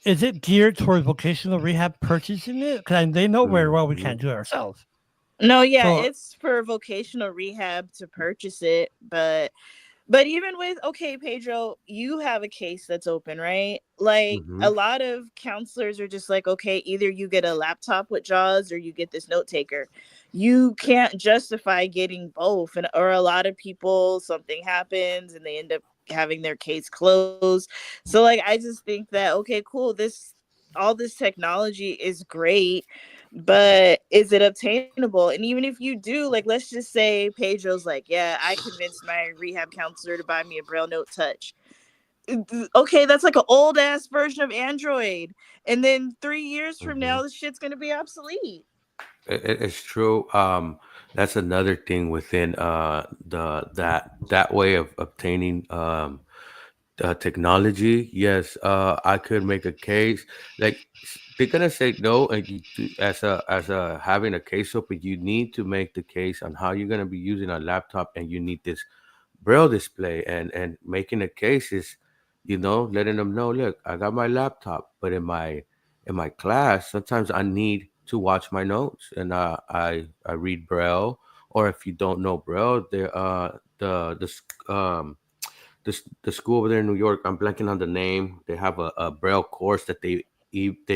Is it geared towards vocational rehab purchasing it? Because they know very well we Mhm. can't do it ourselves. No, yeah, So it's for vocational rehab to purchase it, but even with, okay, Pedro, you have a case that's open, right? Like, a Mhm. lot of counselors are just like, okay, either you get a laptop with JAWS or you get this note taker. You can't justify getting both. And or a lot of people, something happens and they end up having their case closed. So, like, I just think that, okay, cool, this all this technology is great, but is it obtainable? And even if you do, like, let's just say Pedro's like, yeah, I convinced my rehab counselor to buy me a Braille Note Touch. Okay, that's like an old ass version of Android, and then 3 years from now Mhm. this shit's gonna be obsolete. It's true. That's another thing within that way of obtaining technology. Yes, I could make a case. Like, they're gonna say no, and as a having a case open, you need to make the case on how you're gonna be using a laptop, and you need this Braille display, and making a case is, letting them know, look, I got my laptop, but in my class, sometimes I need to watch my notes, and I read Braille. Or if you don't know Braille, the school over there in New York, I'm blanking on the name. They have a Braille course that they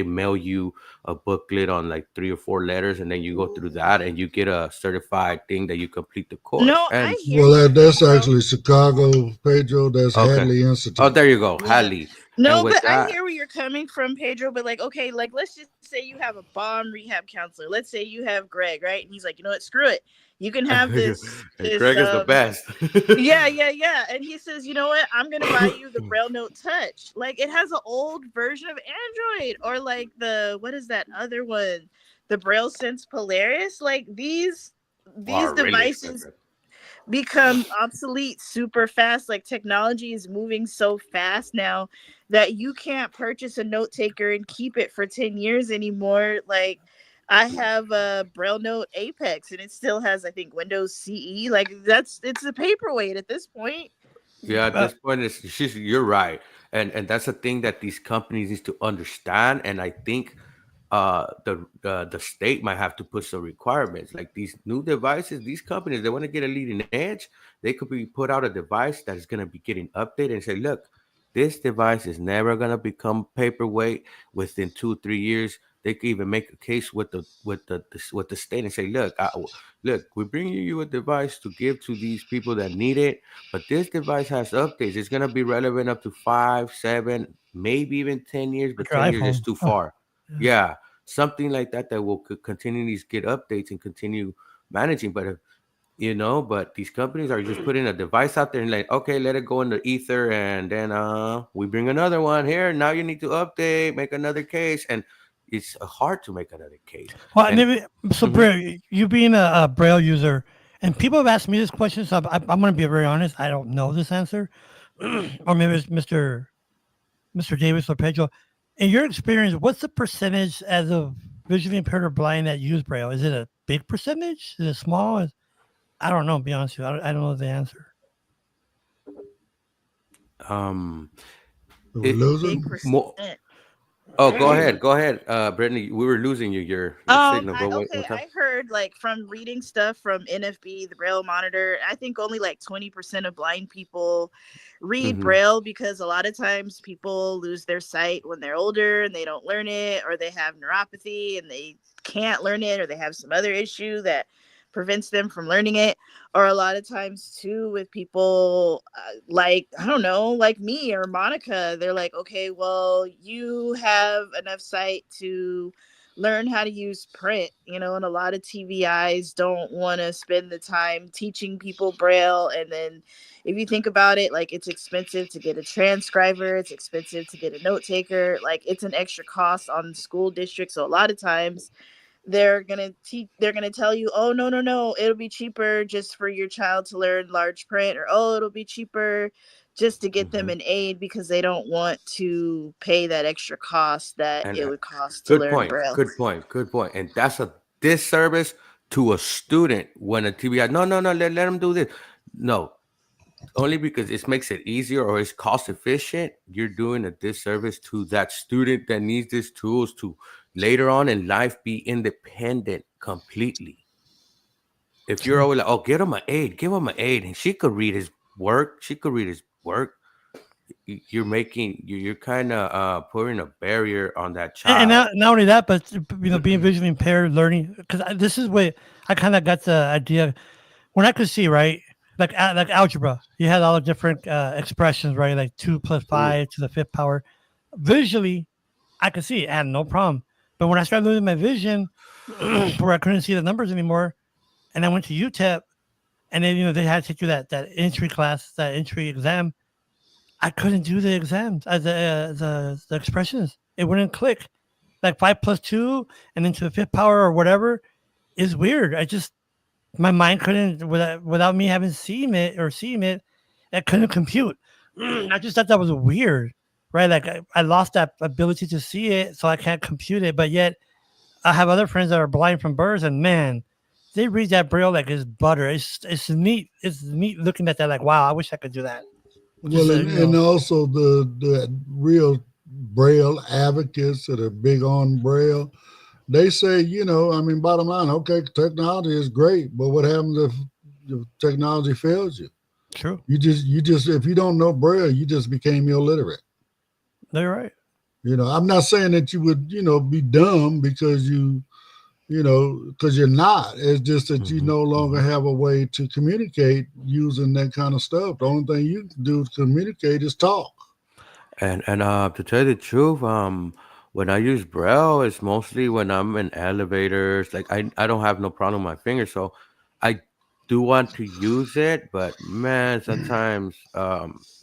mail you a booklet on like 3 or 4 letters, and then you go through that, and you get a certified thing that you complete the course. No, And I hear Well, you, that's Pedro. actually Chicago, Pedro. That's okay, Hadley oh, Institute. there you go, Yeah. Hadley. And No, with but I that, hear where you're coming from, Pedro. But, like, okay, like, let's just say you have a bomb rehab counselor. Let's say you have Greg, right? And he's like, you know what, screw it. You can have this and this Greg is the best. yeah. And he says, you know what, I'm gonna buy you the Braille Note Touch. Like, it has an old version of Android, or like the, what is that other one? The Braille Sense Polaris. Like, these Wow, really devices expensive. become obsolete super fast. Like, technology is moving so fast now that you can't purchase a note taker and keep it for 10 years anymore. Like, I have a Braille Note Apex and it still has, I think, Windows CE. Like, it's a paperweight at this point. Yeah, at uh, this point, you're right, and that's a thing that these companies need to understand. And I think the state might have to put some requirements, like these new devices. These companies, they want to get a leading edge. They could be put out a device that is going to be getting updated and say, look, this device is never going to become paperweight within 2 3 years. They could even make a case with the state and say, look, we're bringing you a device to give to these people that need it, but this device has updates. It's going to be relevant up to 5 7, maybe even 10 years, like but your 10 years is iPhone. too Oh, far. yeah. Yeah, something like that that will continually get updates and continue managing. But these companies are just putting a device out there and like, okay, let it go in the ether, and then we bring another one here. Now you need to update, make another case, and it's hard to make another case. Well, And maybe so. mhm, You being a Braille user, and people have asked me this question, so I'm going to be very honest. I don't know this answer, or maybe it's Mr. Davis or Pedro, in your experience, what's the percentage as of visually impaired or blind that use Braille? Is it a big percentage? Is it small? I don't know. To be honest with you, I don't know the answer. We're It losing. Big more. percent. Oh, go ahead, Brittany. We were losing your signal. Go Okay, what's up? I heard like from reading stuff from NFB, the Braille Monitor, I think only like 20% of blind people read Mm-hmm. Braille because a lot of times people lose their sight when they're older and they don't learn it, or they have neuropathy and they can't learn it, or they have some other issue that prevents them from learning it. Or a lot of times too with people like, I don't know, like me or Monica, they're like, okay, well, you have enough sight to learn how to use print, and a lot of TVIs don't want to spend the time teaching people Braille. And then if you think about it, like, it's expensive to get a transcriber, it's expensive to get a note taker, like it's an extra cost on the school district. So a lot of times they're gonna tell you, oh, no, it'll be cheaper just for your child to learn large print, or oh, it'll be cheaper just to get them Mm-hmm. an aid, because they don't want to pay that extra cost that And it would cost to good learn point. Braille. Good point. Good point. And that's a disservice to a student when a TBI. No, let them do this. No, only because it makes it easier or it's cost efficient. You're doing a disservice to that student that needs these tools to later on in life be independent completely. If you're always like, oh, give him an aid, and she could read his work, you're kind of putting a barrier on that And child. not only that, but being visually impaired, learning, because this is what I kind of got the idea when I could see, right? Like algebra, you had all the different expressions, right? Like 2 + 5 to the 5th power. Visually, I could see it. I had no problem. But when I started losing my vision, where I couldn't see the numbers anymore, and I went to UTEP, and then they had to take you that entry class, that entry exam. I couldn't do the exams, the expressions. It wouldn't click. Like 5 + 2 and then to the 5th power or whatever is weird. My mind couldn't, without me having seen it, it couldn't compute. I just thought that was weird, right? Like I lost that ability to see it, so I can't compute it. But yet I have other friends that are blind from birth, and man, they read that Braille like it's butter. It's neat. It's neat looking at that. Like, wow, I wish I could do that. Well, and also the real Braille advocates that are big on Braille, they say, I mean, bottom line, okay, technology is great, but what happens if technology fails you? True. You just if you don't know Braille, you just became illiterate. They're right. I'm not saying that you would, be dumb because because you're not. It's just that you no longer have a way to communicate using that kind of stuff. The only thing you can do to communicate is talk. And to tell you the truth, when I use Braille, it's mostly when I'm in elevators. Like I don't have no problem with my finger, so I do want to use it. But man, sometimes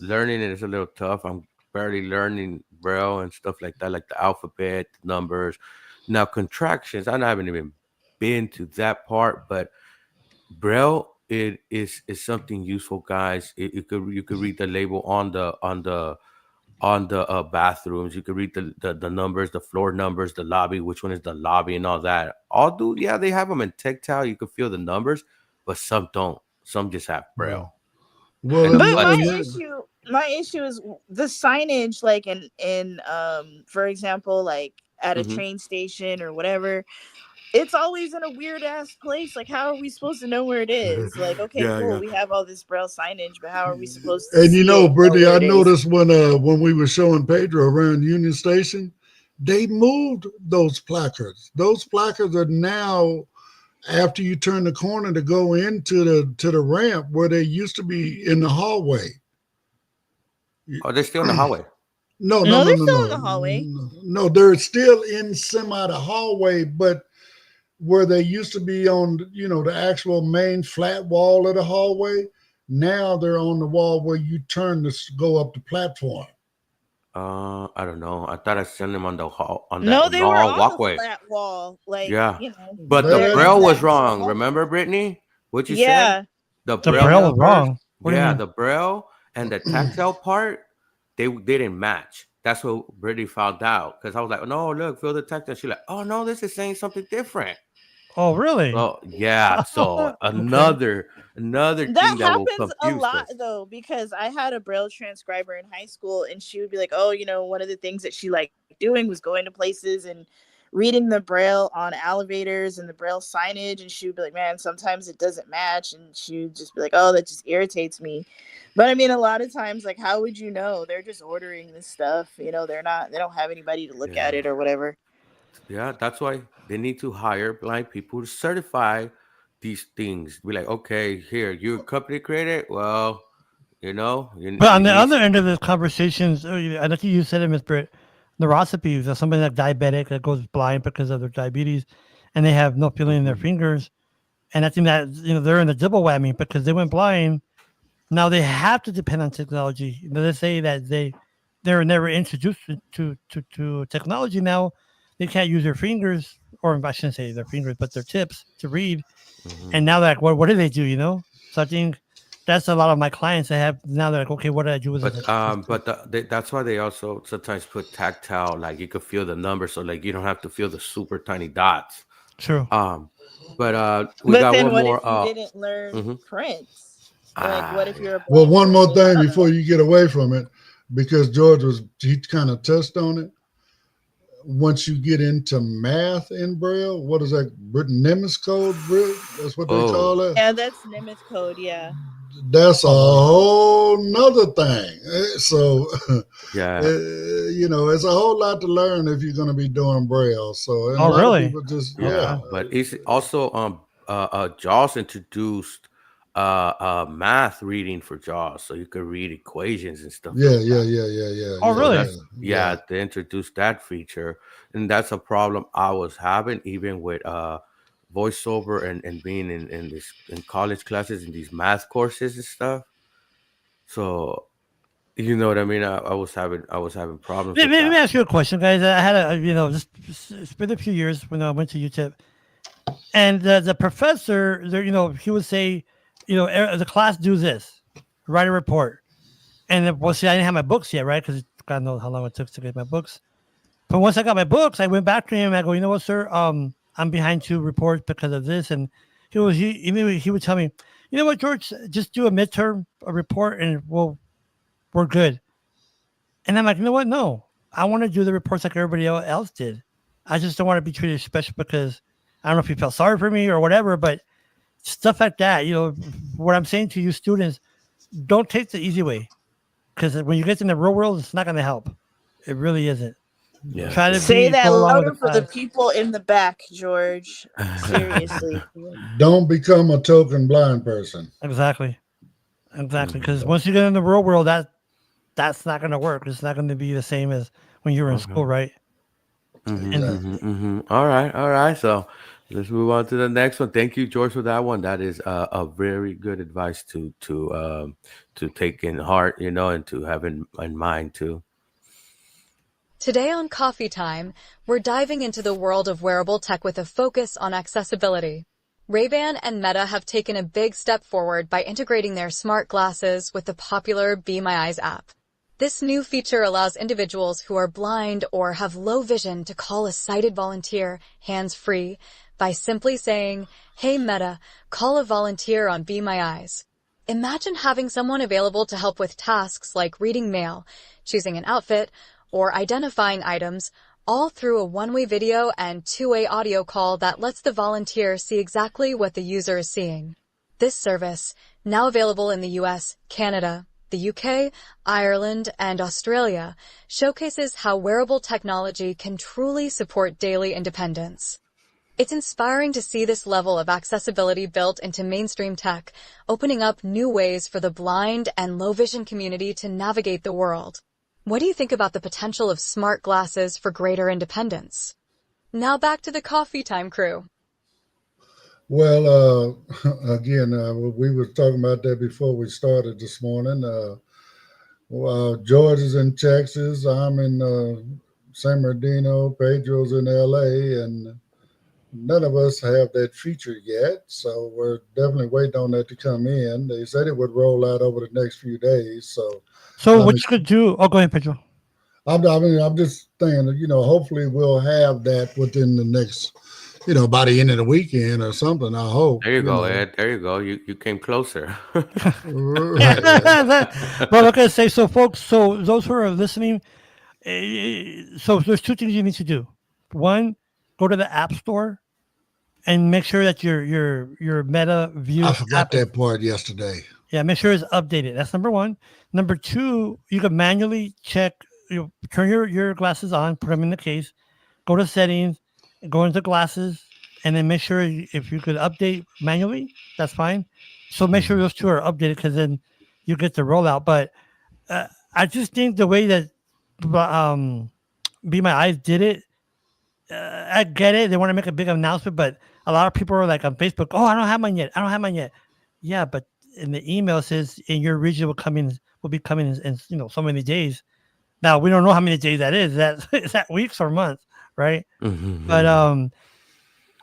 learning it is a little tough. I'm barely learning Braille and stuff like that, like the alphabet, numbers. Now contractions, I haven't even been to that part, but Braille it is something useful, guys. You could read the label on the bathrooms. You could read the numbers, the floor numbers, the lobby, which one is the lobby, and all that. Yeah, they have them in Tactile. You can feel the numbers, but some don't. Some just have Braille. Well, And But but my issue is the signage, like in for example, like at a train station or whatever. It's always in a weird ass place. Like, how are we supposed to know where it is? Like, okay, cool, we have all this Braille signage, but how are we supposed to and see it? Brittany, I noticed when we were showing Pedro around Union Station, they moved those placards. Those placards are now after you turn the corner to go into the ramp where they used to be in the hallway. are they still in the hallway? No, they're still in the hallway. No, they're still in the hallway, but where they used to be on, the actual main flat wall of the hallway, now they're on the wall where you turn to go up the platform. I don't know. I thought I seen them on the hall on No, that they were long on walkway. the flat wall. Like, Yeah, but the they're Braille in was that wrong. hallway. Remember, Brittany, what you Yeah. said? The The Braille Braille was numbers. wrong. What do you Yeah, mean? the Braille and the Tactile part, they didn't match. that's what Brittany found out because I was like, no, look, feel the tactile. She's like, oh no, this is saying something different. Oh, really? Oh yeah. So Okay. another That thing that will happens a confuse lot us. though, because I had a Braille transcriber in high school, and she would be like, "Oh, one of the things that she liked doing was going to places and reading the Braille on elevators and the Braille signage." And she would be like, "Man, sometimes it doesn't match," and she would just be like, "Oh, that just irritates me." But I mean, a lot of times, like, how would you know? They're just ordering this stuff. They don't have anybody to look at Yeah. it or whatever. Yeah, that's why they need to hire blind people to certify these things. Be like, okay, here, you company created. Well, But on it the needs. other end of the conversations, I think you said it, Miss Britt, neuropathy is somebody like diabetic that goes blind because of their diabetes, and they have no feeling in their Mhm, fingers. And I think that they're in the double whammy because they went blind. Now they have to depend on technology. They say that they're never introduced to technology. Now they can't use their fingers, or I shouldn't say their fingers, but their tips to read. mhm. And now they're like, what do they do? So I think that's a lot of my clients. They have now they're like, okay, what do I do with this? That's why they also sometimes put tactile, like you could feel the numbers, so like you don't have to feel the super tiny dots. True. Um, but we But got then, one what more. if you didn't learn Mhm. print? Like, what if you're a Yeah. Well, blind one more person? thing before you get away from it, because George he kind of touched on it. Once you get into math in Braille, what is that? Nemis code, Britt? That's what they Oh, call it. Yeah, that's Nemeth code. Yeah. That's a Oh boy. whole nother thing. So, yeah. it's a whole lot to learn if you're going to be doing Braille. So, and a Oh lot of really? people just, yeah. Okay. Yeah, but it's also Jaws introduced math reading for Jaws, so you could read equations and stuff Yeah, like yeah, that. yeah, yeah, yeah, Oh yeah, So really? that's yeah, yeah, yeah. they introduced that feature, and that's a problem I was having even with voiceover and being in this in college classes in these math courses and stuff. So you know what I mean? I was having problems with Let me that. ask you a question, guys. I had just it's been a few years when I went to UTEP, and the professor there, he would say, the class do this, write a report, and then, well, see, I didn't have my books yet, right? Because God knows how long it took to get my books. But once I got my books, I went back to him. And I go, you know what, sir? I'm behind 2 reports because of this, and he would tell me, you know what, George, just do a midterm a report, and we're good. And I'm like, you know what? No, I want to do the reports like everybody else did. I just don't want to be treated special because I don't know if he felt sorry for me or whatever, but stuff like that. What I'm saying to you students, don't take the easy way because when you get in the real world, it's not going to help. It really isn't. Yeah, Try to yeah. Say that go along with the louder for the class. people in the back, George. Seriously. Don't become a token blind person. Exactly. Exactly. Because Mhm. once you get in the real world, that's not going to work. It's not going to be the same as when you were in Okay. school, right? Exactly. All right, all right. So let's move on to the next one. Thank you, George, for that one. That is a very good advice to take in heart, and to have in mind too. Today on Coffee Time, we're diving into the world of wearable tech with a focus on accessibility. Ray-Ban and Meta have taken a big step forward by integrating their smart glasses with the popular Be My Eyes app. This new feature allows individuals who are blind or have low vision to call a sighted volunteer hands-free by simply saying, "Hey Meta, call a volunteer on Be My Eyes." Imagine having someone available to help with tasks like reading mail, choosing an outfit, or identifying items, all through a one-way video and two-way audio call that lets the volunteer see exactly what the user is seeing. This service, now available in the US, Canada, the UK, Ireland, and Australia, showcases how wearable technology can truly support daily independence. It's inspiring to see this level of accessibility built into mainstream tech, opening up new ways for the blind and low vision community to navigate the world. What do you think about the potential of smart glasses for greater independence? Now back to the Coffee Time crew. Well, again, we were talking about that before we started this morning. George is in Texas. I'm in San Bernardino. Pedro's in LA, and none of us have that feature yet. So we're definitely waiting on that to come in. They said it would roll out over the next few days. So So I'm what you could do? Oh, go ahead, Pedro. I'm just saying, hopefully we'll have that within the next, by the end of the weekend or something. I hope, There you go, Ed. There you go. You came closer. Right, right. Well, like I say, so folks, so those who are listening, so there's two things you need to do. One, go to the App Store and make sure that your Meta I View forgot app is, that part yesterday. yeah, make sure it's updated. That's number one. Number two, you can manually check. Turn your glasses on, put them in the case, go to settings, go into glasses, and then make sure if you could update manually, that's fine. So make sure Mhm. those two are updated because then you get the rollout. But uh, I just think the way that um, Be My Eyes did it, I get it. They want to make a big announcement, but a lot of people are like on Facebook, "Oh, I don't have mine yet. I don't have mine yet." Yeah, but in the email it says in your region will be coming in so many days. Now we don't know how many days that is. That is that weeks or months, right? But Mhm.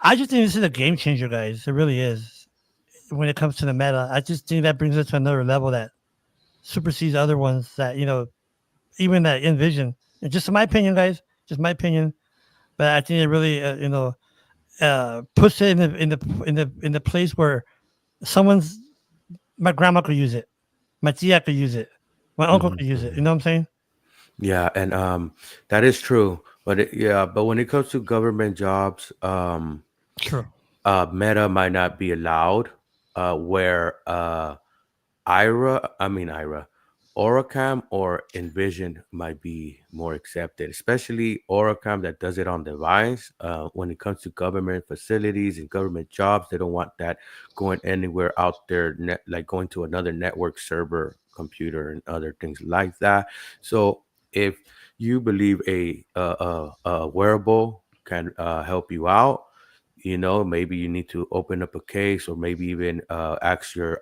I just think this is a game changer, guys. It really is when it comes to the meta. I just think that brings us to another level that supersedes other ones that even that Envision. And just in my opinion, guys, just my opinion. But I think it really puts it in the place where someone's my grandma could use it, my tia could use it, my uncle Mhm. could use it. You Mhm. know what I'm saying? Yeah, and that is true. But when it comes to government jobs, True. Meta might not be allowed. Where IRA, Oracam or Envision might be more accepted, especially Oracam that does it on device. When it comes to government facilities and government jobs, they don't want that going anywhere out there, like going to another network server computer and other things like that. So if you believe a wearable can help you out, maybe you need to open up a case or maybe even ask your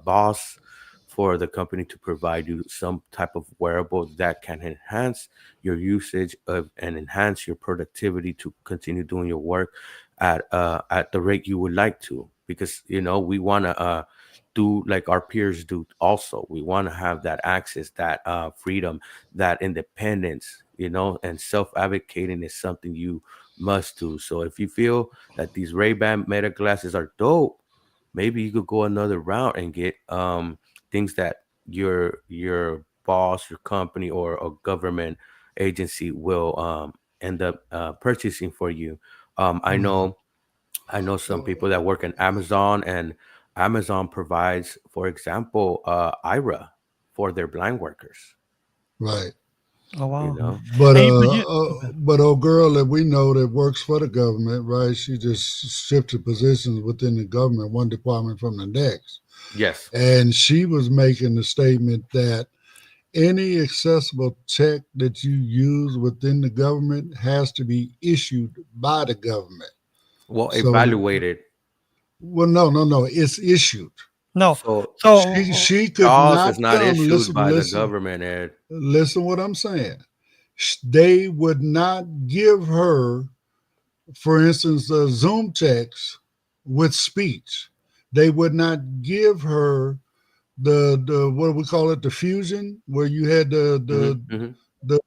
boss for the company to provide you some type of wearable that can enhance your usage of and enhance your productivity to continue doing your work at the rate you would like to, because we want to do like our peers do. Also, we want to have that access, that freedom, that independence, and self-advocating is something you must do. So if you feel that these Ray-Ban Meta glasses are dope, maybe you could go another route and get things that your boss, your company, or a government agency will end up purchasing for you. I Mhm. know I know some people that work in Amazon, and Amazon provides, for example, IRA for their blind workers. Right. Oh You wow. know, But And okay. old girl that we know that works for the government, right? She just shifted positions within the government, one department from the next, yes. and she was making the statement that any accessible tech that you use within the government has to be issued by the government. Well, So, evaluated. well, no, no, no, it's issued. No. So So She could Jaws not is not come. issued Listen, by the listen, government, Ed. listen. What I'm saying. They would not give her, for instance, Zoom text with speech. They would not give her the what do we call it, the fusion, where you had Hmm. Hmm. the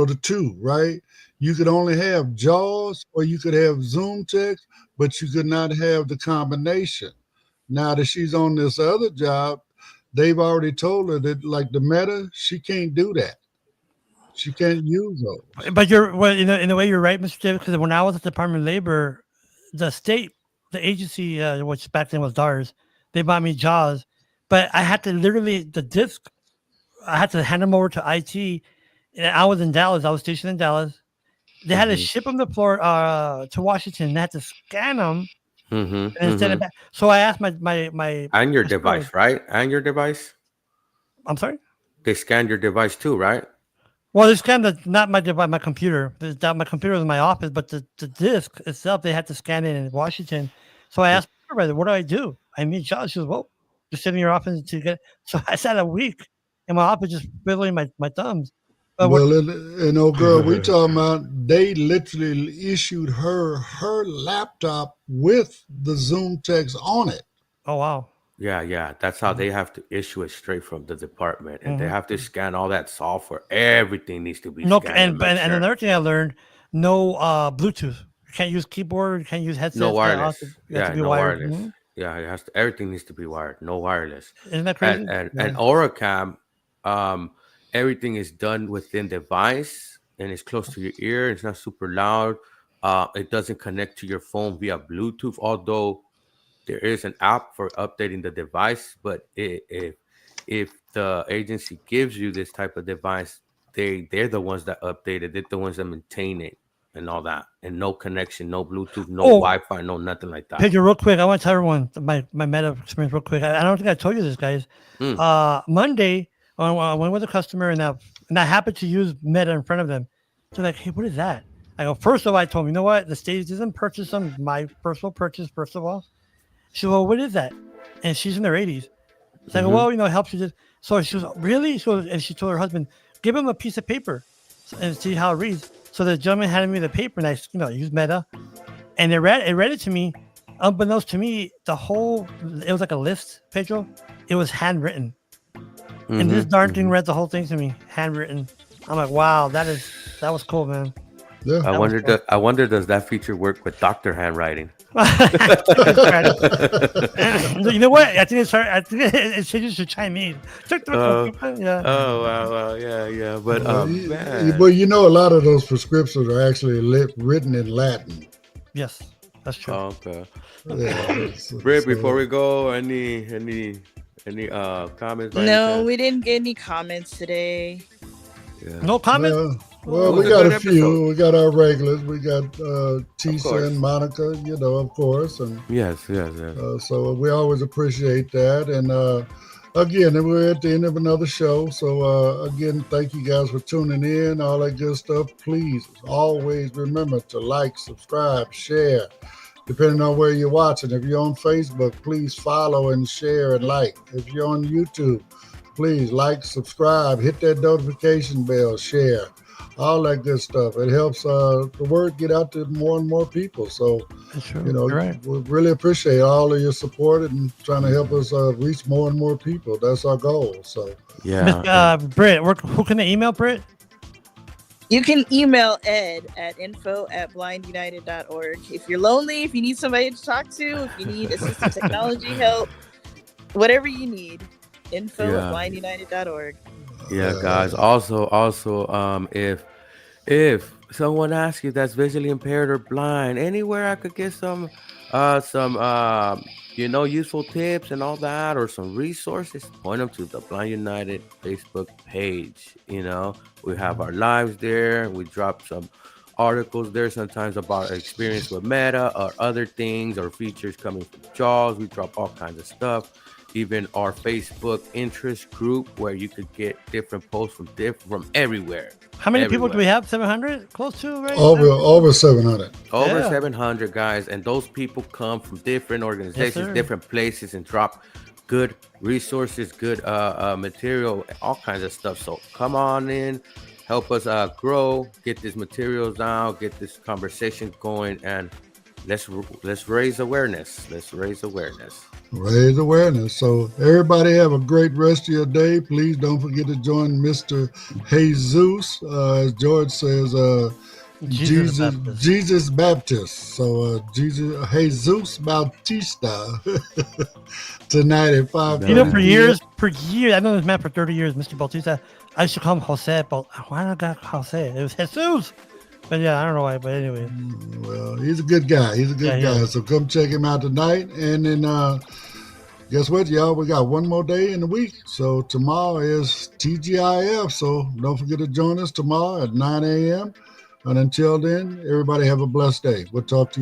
the two, right? You could only have JAWS or you could have Zoom text, but you could not have the combination. Now that she's on this other job, they've already told her that, like the Meta, she can't do that. She can't use those. but you're well, in a way you're right, Mr. Davis, because when I was at the Department of Labor, the state, the agency, which back then was DARS, they bought me JAWS, but I had to literally the disc. I had to hand them over to IT. And I was in Dallas. I was stationed in Dallas. They had to Hmm. ship them to Florida, to Washington. They had to scan them Hmm. and then send Hmm. it back. So I asked my And your steward. device, right? And your device. I'm sorry. They scanned your device too, right? Well, they scanned not my device, my computer. My computer was in my office, but the disc itself, they had to scan it in Washington. So I asked my supervisor, "What do I do? I need jobs." She goes, "Well, just sit in your office to get." So I sat a week in my office just fiddling my thumbs. But what? Well, and old girl, we talking about they literally issued her laptop with the Zoom text on it. Oh wow. Yeah. That's how they have to issue it straight from the department, and they Mhm. have to scan all that software. Everything needs to be No, scanned and make and sure. another thing I learned, no Bluetooth. You can't use keyboard. You can't use No headsets. wireless. You have to Yeah, be no wired. wireless. Yeah, it has to. Everything needs to be wired. No wireless. Isn't that And crazy? and Yeah. and Oracam, everything is done within device and it's close to your ear. It's not super loud. It doesn't connect to your phone via Bluetooth, although there is an app for updating the device. But if the agency gives you this type of device, they're the ones that update it. They're the ones that maintain it and all that. And no connection, no Bluetooth, no Oh, Wi-Fi, no nothing like that. Pedro, real quick, I want to tell everyone my meta experience real quick. I don't think I told you this, guys. Monday, I went with a customer and I happened to use Meta in front of them. So like, hey, what is that? I go, first of all, I told them, you know what? The stage doesn't purchase them. My personal purchase, first of all. She goes, well, what is that? And she's in her 80s. So I go, well, it helps you just. So she goes, really? And she told her husband, give him a piece of paper and see how it reads. So the gentleman handed me the paper and I, used Meta. And it read it to me. Unbeknownst to me, it was like a list, Pedro. It was handwritten. And this darn thing read the whole thing to me, handwritten. I'm like, wow, that was cool, man. Yeah. I wonder does that feature work with doctor handwriting? You know what? I think it's her. I think it changes to Chinese. Yeah. Oh wow, yeah. But man. Well, a lot of those prescriptions are actually written in Latin. Yes, that's true. Oh, okay. Yeah, Britt, before we go, any comments? No, we didn't get any comments today. Yeah. No comments. Well, we got a few. Episode. We got our regulars. We got Tisa and Monica, of course. And yes. So we always appreciate that. And again, we're at the end of another show. So again, thank you guys for tuning in. All that good stuff. Please always remember to like, subscribe, share, depending on where you're watching. If you're on Facebook, please follow and share and like. If you're on YouTube, please like, subscribe, hit that notification bell, share. All that good stuff. It helps the word get out to more and more people. So, right. We really appreciate all of your support and trying to help us reach more and more people. That's our goal. So, yeah. Britt, who can they email, Britt? You can email Ed at info@blindunited.org. If you're lonely, if you need somebody to talk to, if you need assistive technology help, whatever you need, info@blindunited.org. Yeah, guys. Also, if someone asks you that's visually impaired or blind, anywhere I could get some useful tips and all that, or some resources, point them to the Blind United Facebook page. We have our lives there. We drop some articles there sometimes about our experience with Meta or other things or features coming from JAWS. We drop all kinds of stuff. Even our Facebook interest group where you could get different posts from everywhere. How many people do we have? 700? Close to, right? Over 700. Over 700 guys, and those people come from different organizations, different places, and drop good resources, good material, all kinds of stuff. So come on in, help us grow, get these materials out, get this conversation going, and let's raise awareness. Raise awareness. So everybody have a great rest of your day. Please don't forget to join Mr. Jesus, as George says, Jesus Baptist. So Jesus Bautista tonight at 5. For years, I know this man for 30 years, Mr. Bautista. I used to call him Jose, but why not got Jose? It was Jesus. But yeah, I don't know why. But anyway. Well, he's a good guy. So come check him out tonight. And then guess what, y'all? We got one more day in the week. So tomorrow is TGIF. So don't forget to join us tomorrow at 9 a.m. And until then, everybody have a blessed day. We'll talk to you.